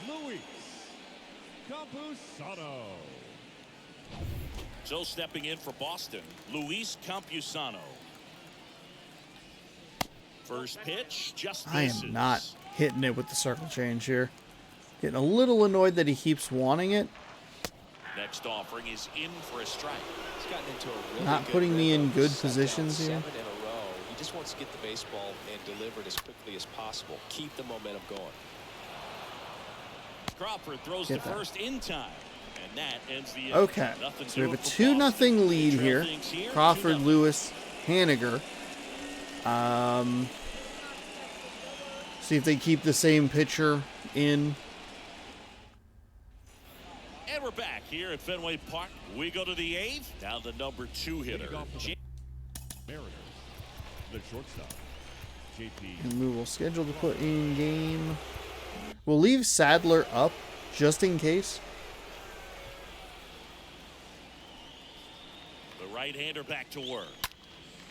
Luis Campusano. So stepping in for Boston, Luis Campusano. First pitch, just I misses. am not hitting it with the circle change here. Getting a little annoyed that he keeps wanting it. Next offering is in for a strike. He's gotten into a really Not good putting me in rhythm. good He's set down positions here. 7 in a row. He just wants to get the baseball and deliver it as quickly as possible. Keep the momentum going. Crawford throws Get the that. first in time. And that ends the inning. Okay, Nothing so we have a doing for 2-0 Boston. lead Trail here. things here, Crawford, 2-0. Lewis, Haniger. See if they keep the same pitcher in. And we're back here at Fenway Park. We go to the 8th. Now the number 2 hitter. Leading off for the Mariners, the shortstop, JP. And we will schedule to put in game. We'll leave Sadler up just in case. The right-hander back to work.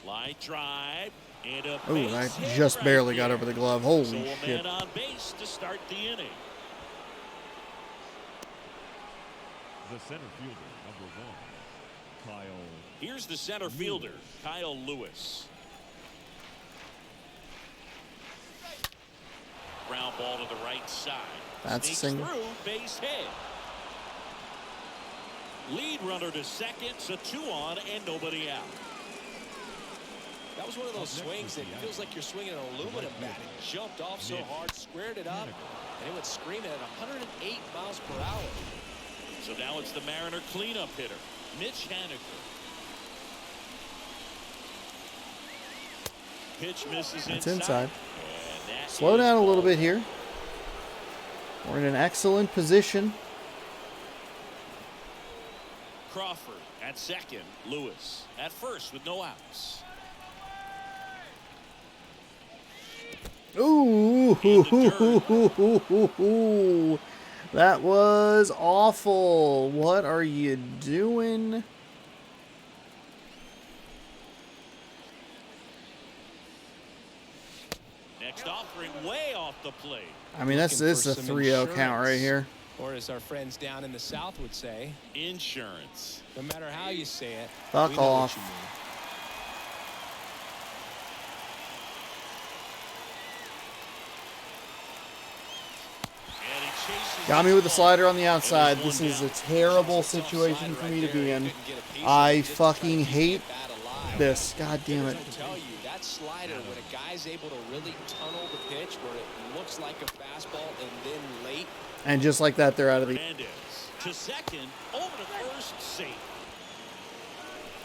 Line drive. And a Oh, base that hit just right barely got there. over the glove. Holy So a shit. man on base to start the inning. The center fielder, number 1, Kyle. Here's the center fielder, Kyle Lewis. Ground ball to the right side. That's a Sneaks single. through, base hit. Lead runner to second, so 2 on and nobody out. That was one of those swings that feels like you're swinging an aluminum bat. It jumped off so hard, squared it up, and it went screaming at 108 miles per hour. So now it's the Mariner cleanup hitter, Mitch Haniger. Pitch misses It's inside. inside. And that Slow is down a little ball. bit here. We're in an excellent position. Crawford at second, Lewis at first with no outs. Ooh, that was awful. What are you doing? Next offering way off the plate. I mean, this is a 3-0 count right here. Or as our friends down in the South would say, Insurance. no matter how you say it, Fuck we know what off. you mean. And he chases Got me this with the ball. slider on the outside. And it's This is one a down. terrible It's a tough situation slider for right me to there. be He in. couldn't get a piece of I it, just to try to fucking keep hate the bat alive. this. God damn it. I'll tell you, that slider, when a guy's able to really tunnel the pitch where it looks like a fastball and then late. And just like that, they're out of the... Hernandez to second, over to first, safe.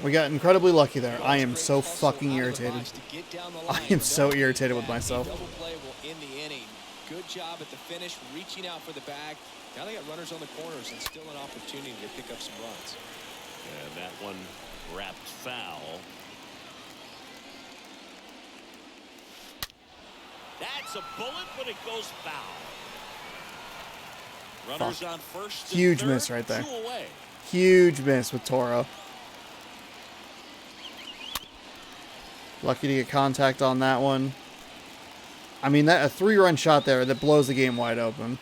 We got incredibly lucky there. I am Great so hustle fucking out of the irritated. box to get down the I line. am so Knowing irritated with that a myself. double play will end the inning. Good job at the finish, reaching out for the bag. Now they got runners on the corners and still an opportunity to pick up some runs. And that one wrapped foul. That's a bullet, but it goes foul. Runners Fuck. on first and Huge third, miss right there. 2 away. Huge miss with Toro. Lucky to get contact on that one. I mean, that a 3-run shot there that blows the game wide open.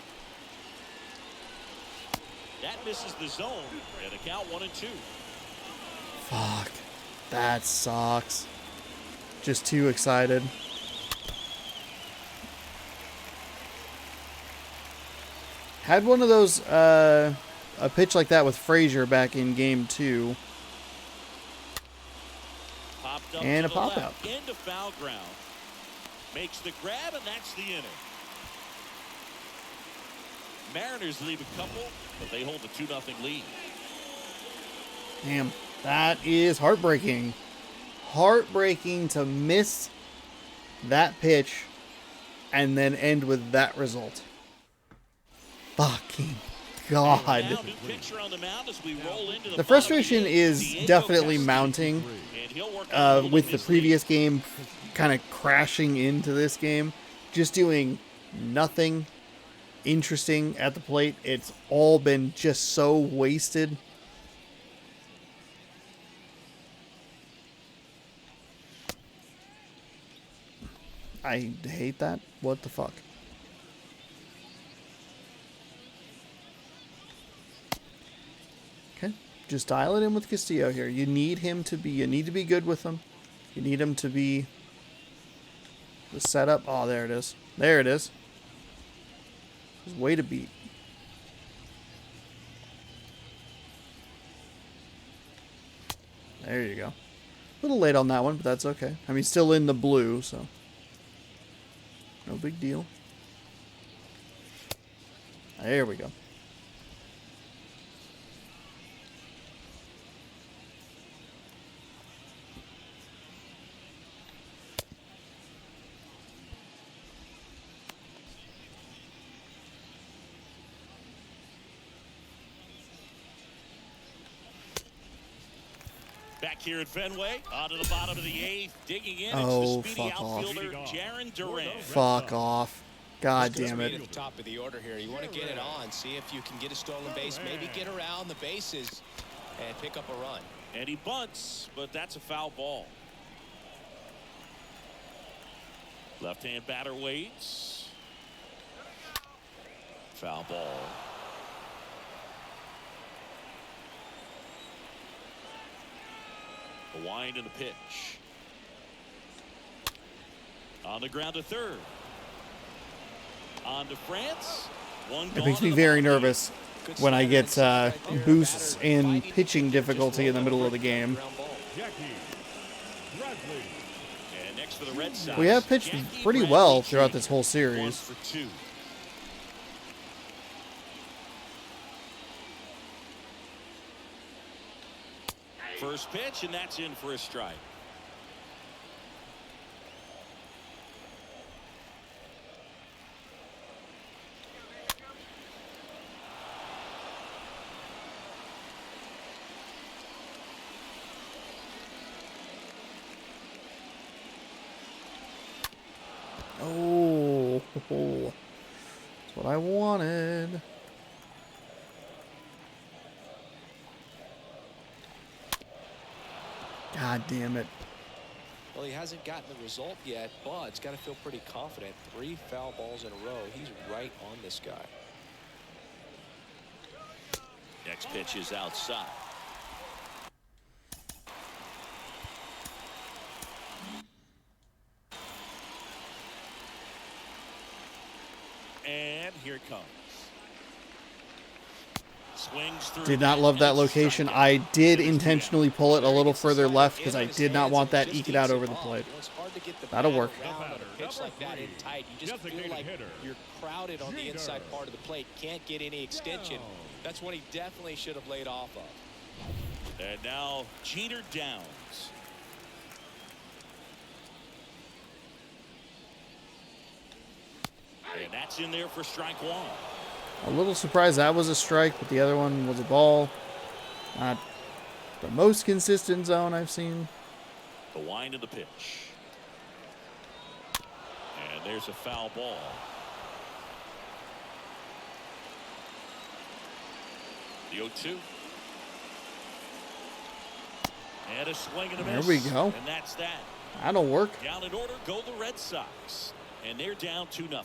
That misses the zone, and a count 1-2. Fuck. That sucks. Just too excited. Had one of those a pitch like that with Frazier back in game 2. Popped up And to a the pop left, out. into foul ground. Makes the grab, and that's the inning. Mariners leave a couple, but they hold the 2-0 lead. Damn, that is heartbreaking. Heartbreaking to miss that pitch and then end with that result. Fucking God. Now, new pitcher on the mound as we roll into The the frustration bottom of the is Diego definitely Castillo. mounting And he'll work on holding with the this previous game kind of crashing into this game. Just doing nothing interesting at the plate. It's all been just so wasted. I hate that. What the fuck? Okay, just dial it in with Castillo here. You need him to be. You need to be good with him. You need him to be the setup. Oh, there it is. There it is. Just way to beat. There you go. A little late on that one, but that's okay. I mean, still in the blue, so no big deal. There we go. Back here at Fenway, onto the bottom of the 8th, digging in. Oh, It's the speedy fuck off. outfielder, Jarren Duran. Fuck off. God Just damn made it. at the top of the order here. You want to get it on, see if you can get a stolen base, maybe get around the bases and pick up a run. And he bunts, but that's a foul ball. Left-hand batter waits. Foul ball. The wind and the pitch. On the ground to third. On to France. One It makes me very nervous when I get boosts in pitching difficulty in the middle of the game. Jackie Bradley. And next for the Red Sox. We have pitched Jackie pretty Bradley well throughout Jr. this whole 1 series. for 2. First pitch, and that's in for a strike. Oh, that's what I wanted. God damn it. Well, he hasn't gotten the result yet, but it's got to feel pretty confident. 3 foul balls in a row. He's right on this guy. Next pitch is outside. And here it comes. Swings through. Did not love that location. I did intentionally pull it a little further left because I did not want that eked out over the plate. It's hard to get the That'll bat work. around on a pitch like that in tight. You just feel like you're crowded on the inside part of the plate. Can't get any extension. That's what he definitely should have laid off of. And now Jeter Downs. And that's in there for strike 1. A little surprised that was a strike, but the other one was a ball. Not the most consistent zone I've seen. The wind of the pitch. And there's a foul ball. The 0-2. And a swing and a There miss. we go. And that's that. That'll work. Down in order go the Red Sox. And they're down 2-0.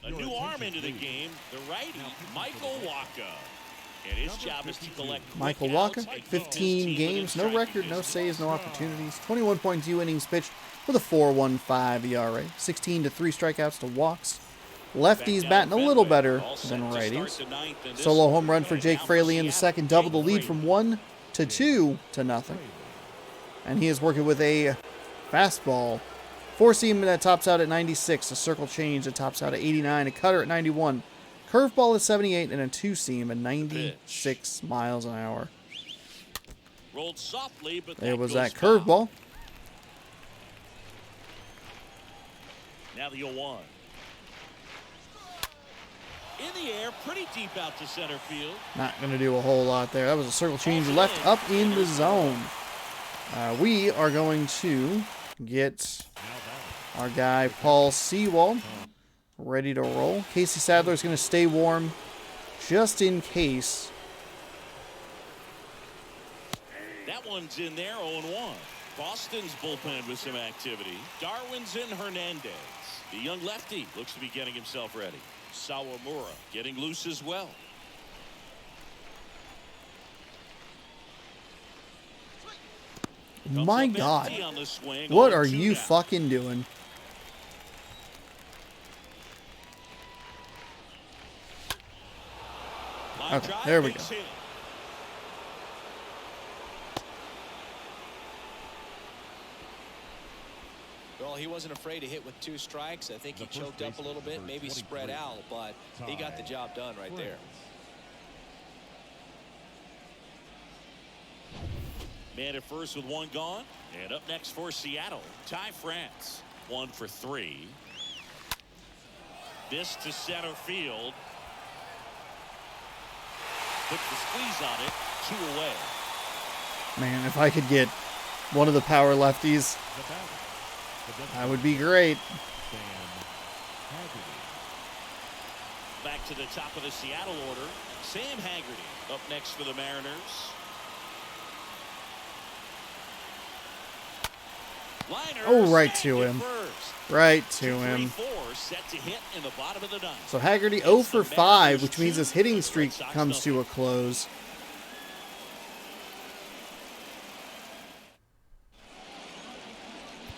A new arm into the game, the righty, Michael Wacha. And his job is to collect quick Michael Wacha, outs and keep 15 his team games, within no striking record, no distance. saves, no opportunities. 21.2 innings pitched with a 4.15 ERA. 16 to 3 strikeouts to walks. Lefties batting a little better than righties. Solo home run for Jake Fraley in the second, doubled the lead from 1 to 2 to nothing. And he is working with a fastball. Four-seam that tops out at 96, a circle change that tops out at 89, a cutter at 91. Curveball at 78, and a two-seam at 96 miles an hour. Rolled softly, but There was goes that foul. curveball. Now the 0-1. In the air, pretty deep out to center field. Not going to do a whole lot there. That was a circle change left up in the zone. We are going to get our guy Paul Sewald ready to roll. Casey Sadler is going to stay warm just in case. That one's in there, 0-1. Boston's bullpen with some activity. Darwin's in Hernandez. The young lefty looks to be getting himself ready. Sawamura getting loose as well. Comes My up God. empty on the swing. What 0-2 are you now. fucking doing? Line Okay, drive there we makes go. hit. Well, he wasn't afraid to hit with 2 strikes. I think he The first choked up a baseman, little bit, number maybe spread 23, out, but he got the job done right there. Man at first with 1 gone. And up next for Seattle, Ty France. 1 for 3. This to center field. Puts the squeeze on it. 2 away. Man, if I could get one of the power lefties, that would be great. Back to the top of the Seattle order. Sam Haggerty up next for the Mariners. Liner Oh, right snagged to at him. first. Right to him. 2-3-4 set to hit in the bottom of the 9th. So Haggerty 0 for 5, which means his hitting streak comes to a close.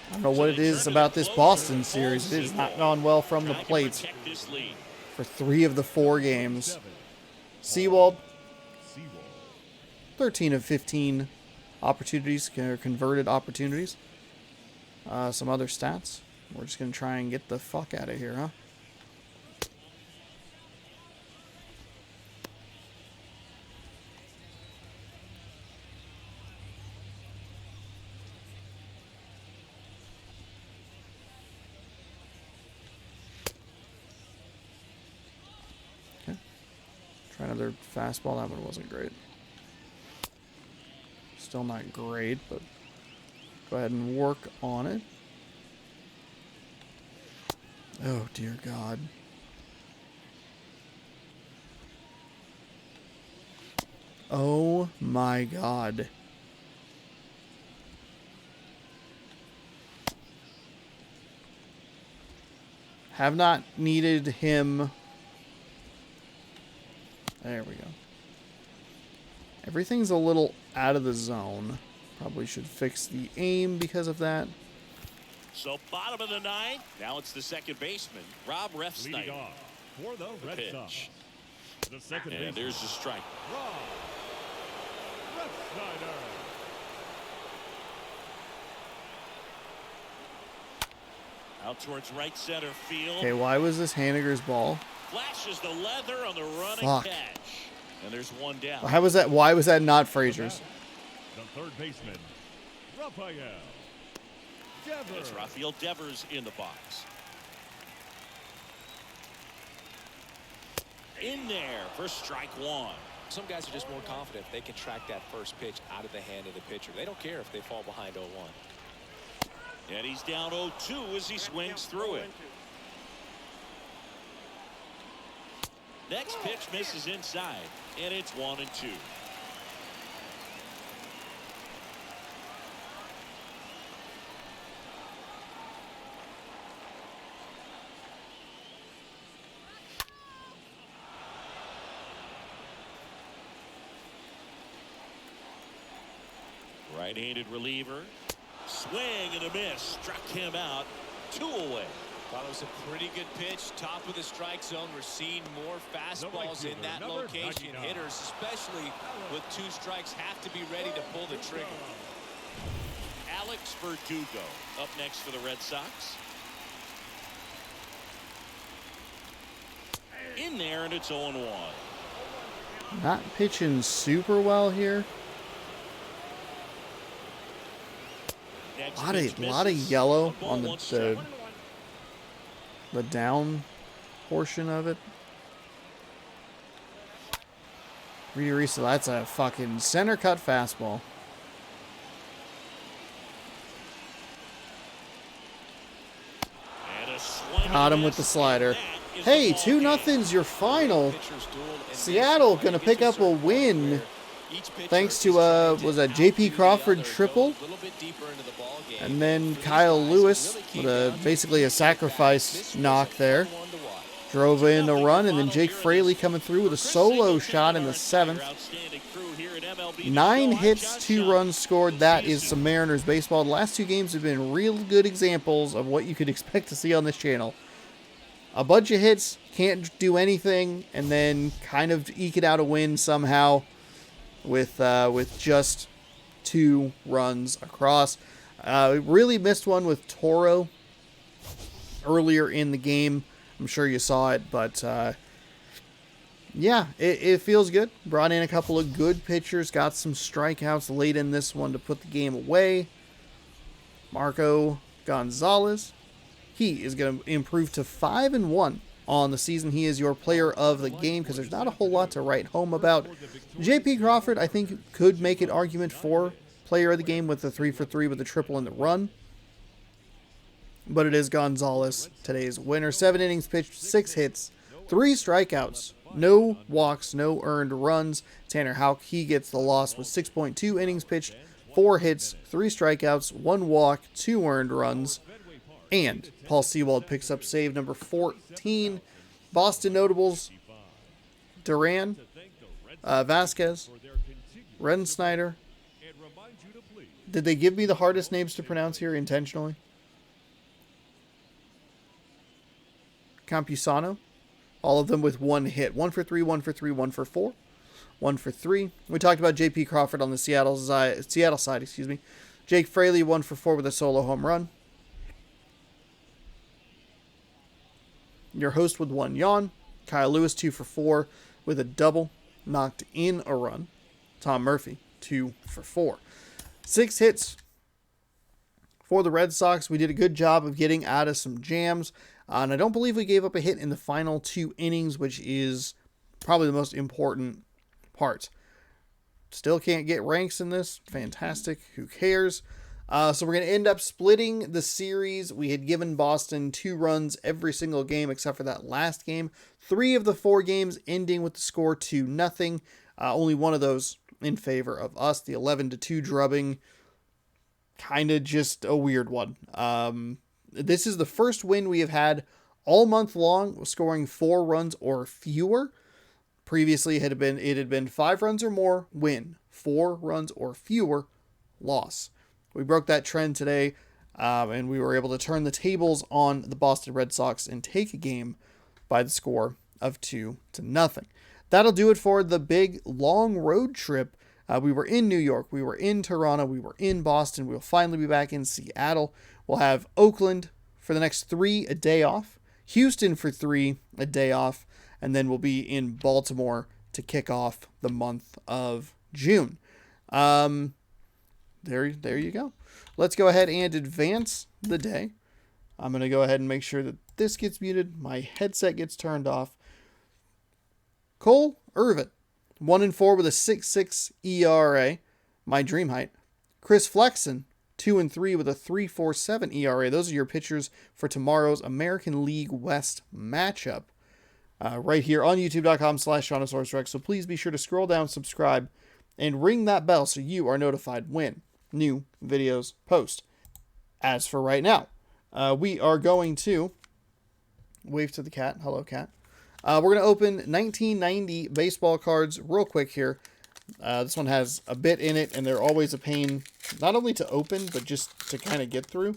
I don't know what it is about this Boston series. It has not gone well from the plate for 3 of the 4 games. Sewald, 13 of 15 opportunities, converted opportunities. Some other stats. We're just going to try and get the fuck out of here, huh? Okay. Try another fastball. That one wasn't great. Still not great, but go ahead and work on it. Oh, dear God. Oh, my God. Have not needed him. There we go. Everything's a little out of the zone. Probably should fix the aim because of that. So bottom of the 9th. Now it's the second baseman, Rob Leading Refsnyder. off for the Red Pitch. Sox. The second And baseman, there's the strike. Rob Refsnyder. Out towards right center field. Okay, why was this Haniger's ball? Flashes the leather on the running Fuck. catch. And there's one down. How was that? Why was that not Frazier's? The third baseman, Rafael It's Devers. Rafael Devers in the box. In there for strike 1. Some guys are just more confident they can track that first pitch out of the hand of the pitcher. They don't care if they fall behind 0-1. And he's down 0-2 as he swings through it. Next pitch misses inside, and it's 1-2. Right-handed reliever. Swing and a miss. Struck him out. 2 away. Thought it was a pretty good pitch. Top of the strike zone. We're seeing more fastballs in that location. Hitters, especially with 2 strikes, have to be ready to pull the trigger. Alex Verdugo up next for the Red Sox. In there, and it's 0-1. Not pitching super well here. Next A lot of misses. yellow A ball, on one strike. the down portion of it. Reedy Risa, that's a fucking center cut fastball. And a swing Got and him a with the miss. slider. That is Hey, the ball 2-0's your final. Pitchers duel, and Seattle this gonna gets pick to up a certain point win where each pitcher thanks is to, trying was that outdo J.P. the Crawford other, triple? go a little bit deeper into the ball game. And then For these Kyle guys, it Lewis really came with a down to basically a the back. sacrifice This knock was a there. fun one to watch. Drove in the run, and then Jake Fraley coming through with a solo shot in the 7th. 9 hits, 2 runs scored. That is some Mariners baseball. The last 2 games have been real good examples of what you could expect to see on this channel. A bunch of hits, can't do anything, and then kind of eke it out a win somehow with just 2 runs across. Really missed one with Toro earlier in the game. I'm sure you saw it, but yeah, it feels good. Brought in a couple of good pitchers, got some strikeouts late in this one to put the game away. Marco Gonzalez, he is going to improve to 5-1 on the season. He is your player of the game because there's not a whole lot to write home about. J.P. Crawford, I think, could make an argument for player of the game with the 3-for-3 with the triple and the run. But it is Gonzalez, today's winner. 7 innings pitched, 6 hits, 3 strikeouts, no walks, no earned runs. Tanner Houck, he gets the loss with 6.2 innings pitched, 4 hits, 3 strikeouts, 1 walk, 2 earned runs. And Paul Sewald picks up save number 14. Boston notables, Duran, Vasquez, Rensnyder. Did they give me the hardest names to pronounce here intentionally? Campusano, all of them with 1 hit. 1 for 3, 1 for 3, 1 for 4, 1 for 3. We talked about J.P. Crawford on the Seattle side, excuse me. Jake Fraley, 1 for 4 with a solo home run. Your host with 1 yawn. Kyle Lewis, 2 for 4 with a double, knocked in a run. Tom Murphy, 2 for 4. 6 hits for the Red Sox. We did a good job of getting out of some jams. And I don't believe we gave up a hit in the final 2 innings, which is probably the most important part. Still can't get ranks in this. Fantastic. Who cares? So we're going to end up splitting the series. We had given Boston 2 runs every single game except for that last game. 3 of the 4 games ending with the score 2-0. Only one of those in favor of us. The 11-2 drubbing. Kind of just a weird one. This is the first win we have had all month long, scoring 4 runs or fewer. Previously, it had been 5 runs or more, win. 4 runs or fewer, loss. We broke that trend today, and we were able to turn the tables on the Boston Red Sox and take a game by the score of 2-0. That'll do it for the big, long road trip. We were in New York, we were in Toronto, we were in Boston. We'll finally be back in Seattle. We'll have Oakland for the next 3, a day off. Houston for 3, a day off. And then we'll be in Baltimore to kick off the month of June. There you go. Let's go ahead and advance the day. I'm going to go ahead and make sure that this gets muted. My headset gets turned off. Cole Irvin, 1-4 with a 6.6 ERA. My dream height. Chris Flexen, 2-3 with a 3.47 ERA. Those are your pitchers for tomorrow's American League West matchup. Right here on youtube.com/JohnSourceRex. So please be sure to scroll down, subscribe, and ring that bell so you are notified when new videos post. As for right now, we are going to wave to the cat. Hello, cat. We're going to open 1990 baseball cards real quick here. This one has a bit in it, and they're always a pain not only to open, but just to kind of get through.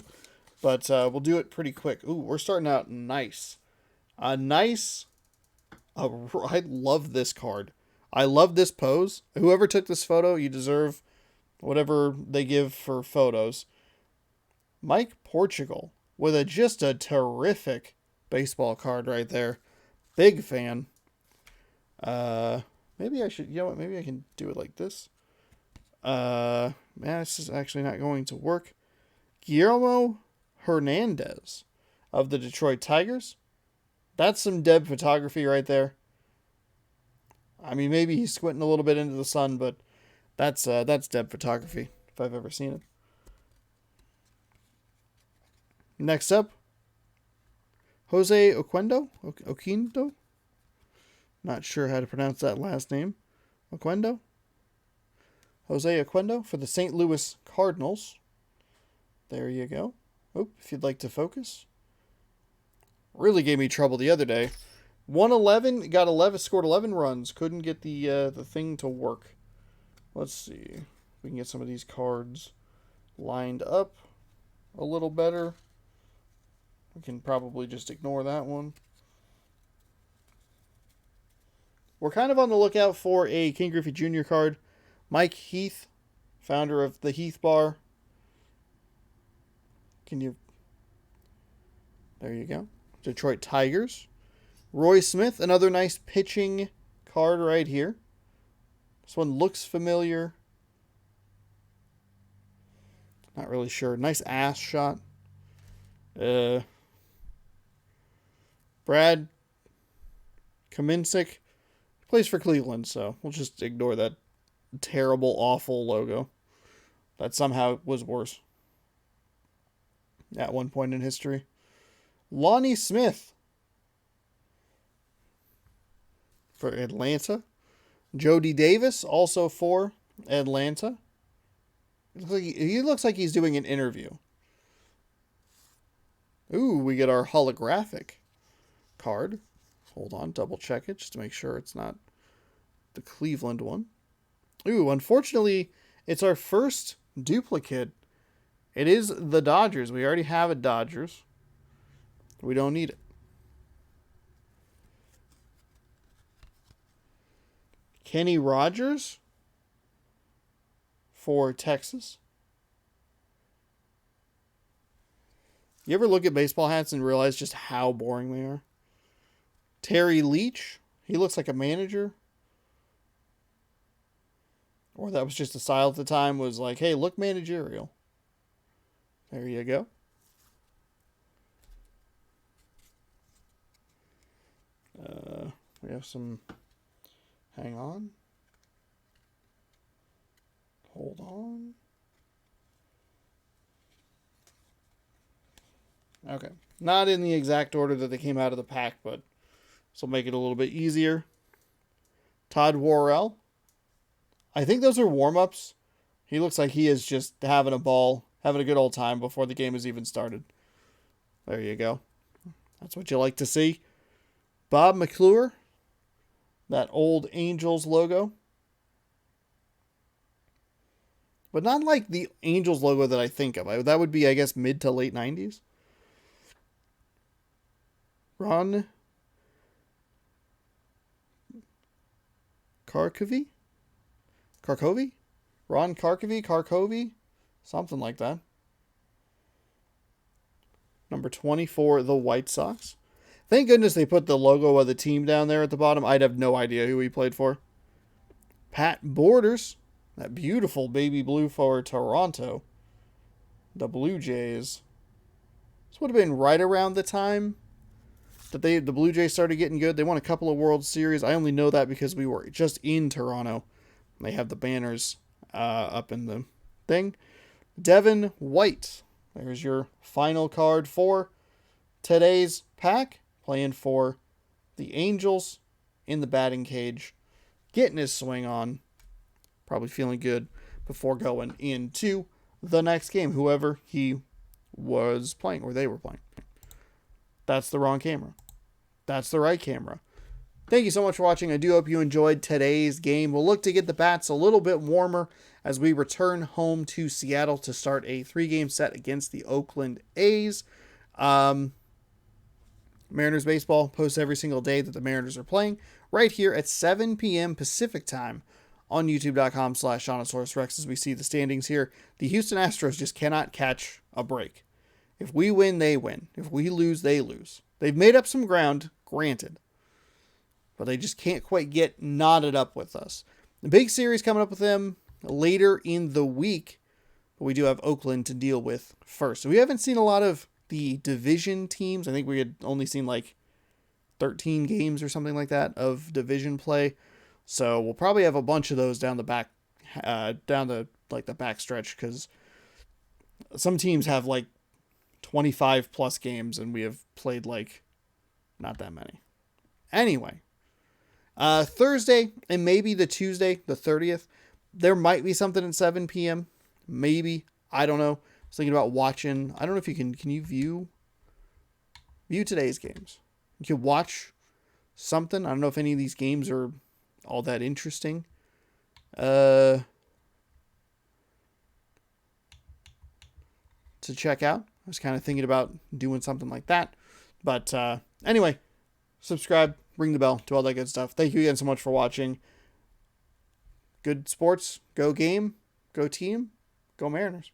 But we'll do it pretty quick. Ooh, we're starting out nice. I love this card. I love this pose. Whoever took this photo, you deserve whatever they give for photos. Mike Portugal with just a terrific baseball card right there. Big fan. Maybe I should, you know what, maybe I can do it like this. Man, this is actually not going to work. Guillermo Hernandez of the Detroit Tigers. That's some Deb photography right there. I mean, maybe he's squinting a little bit into the sun, but that's Deb photography, if I've ever seen it. Next up, Jose Oquendo? Not sure how to pronounce that last name. Oquendo? Jose Oquendo for the St. Louis Cardinals. There you go. Oh, if you'd like to focus. Really gave me trouble the other day. 111, scored 11 runs. Couldn't get the thing to work. Let's see if we can get some of these cards lined up a little better. We can probably just ignore that one. We're kind of on the lookout for a King Griffey Jr. card. Mike Heath, founder of the Heath Bar. There you go. Detroit Tigers. Roy Smith, another nice pitching card right here. This one looks familiar. Not really sure. Nice ass shot. Brad Kaminsik plays for Cleveland, so we'll just ignore that terrible, awful logo. That somehow was worse at one point in history. Lonnie Smith for Atlanta. Jody Davis, also for Atlanta. He looks like he's doing an interview. Ooh, we get our holographic card. Hold on, double check it just to make sure it's not the Cleveland one. Ooh, unfortunately, it's our first duplicate. It is the Dodgers. We already have a Dodgers. We don't need it. Kenny Rogers for Texas. You ever look at baseball hats and realize just how boring they are? Terry Leach. He looks like a manager. Or that was just a style at the time, was like, hey, look managerial. There you go. We have some... Hang on. Hold on. Okay. Not in the exact order that they came out of the pack, but this will make it a little bit easier. Todd Worrell. I think those are warm-ups. He looks like he is just having a ball, having a good old time before the game has even started. There you go. That's what you like to see. Bob McClure. That old Angels logo. But not like the Angels logo that I think of. That would be, I guess, mid to late 90s. Ron Karkovi? Ron Karkovi? Something like that. Number 24, the White Sox. Thank goodness they put the logo of the team down there at the bottom. I'd have no idea who he played for. Pat Borders. That beautiful baby blue for Toronto. The Blue Jays. This would have been right around the time that the Blue Jays started getting good. They won a couple of World Series. I only know that because we were just in Toronto. They have the banners up in the thing. Devin White. There's your final card for today's pack. Playing for the Angels in the batting cage. Getting his swing on. Probably feeling good before going into the next game. Whoever he was playing or they were playing. That's the wrong camera. That's the right camera. Thank you so much for watching. I do hope you enjoyed today's game. We'll look to get the bats a little bit warmer as we return home to Seattle to start a 3-game set against the Oakland A's. Mariners baseball posts every single day that the Mariners are playing right here at 7 p.m. Pacific time on youtube.com/Shawnosaurus Rex as we see the standings here. The Houston Astros just cannot catch a break. If we win, they win. If we lose, they lose. They've made up some ground, granted, but they just can't quite get knotted up with us. The big series coming up with them later in the week, but we do have Oakland to deal with first. So we haven't seen a lot of the division teams. I think we had only seen like 13 games or something like that of division play. So we'll probably have a bunch of those down the back, down the back stretch, because some teams have like 25 plus games and we have played like not that many. Anyway, Thursday and maybe the Tuesday, the 30th, there might be something at 7 p.m. Maybe. I don't know. I was thinking about watching. I don't know if you can you view today's games? You can watch something. I don't know if any of these games are all that interesting. To check out. I was kind of thinking about doing something like that. But anyway, subscribe, ring the bell, do all that good stuff. Thank you again so much for watching. Good sports. Go game. Go team. Go Mariners.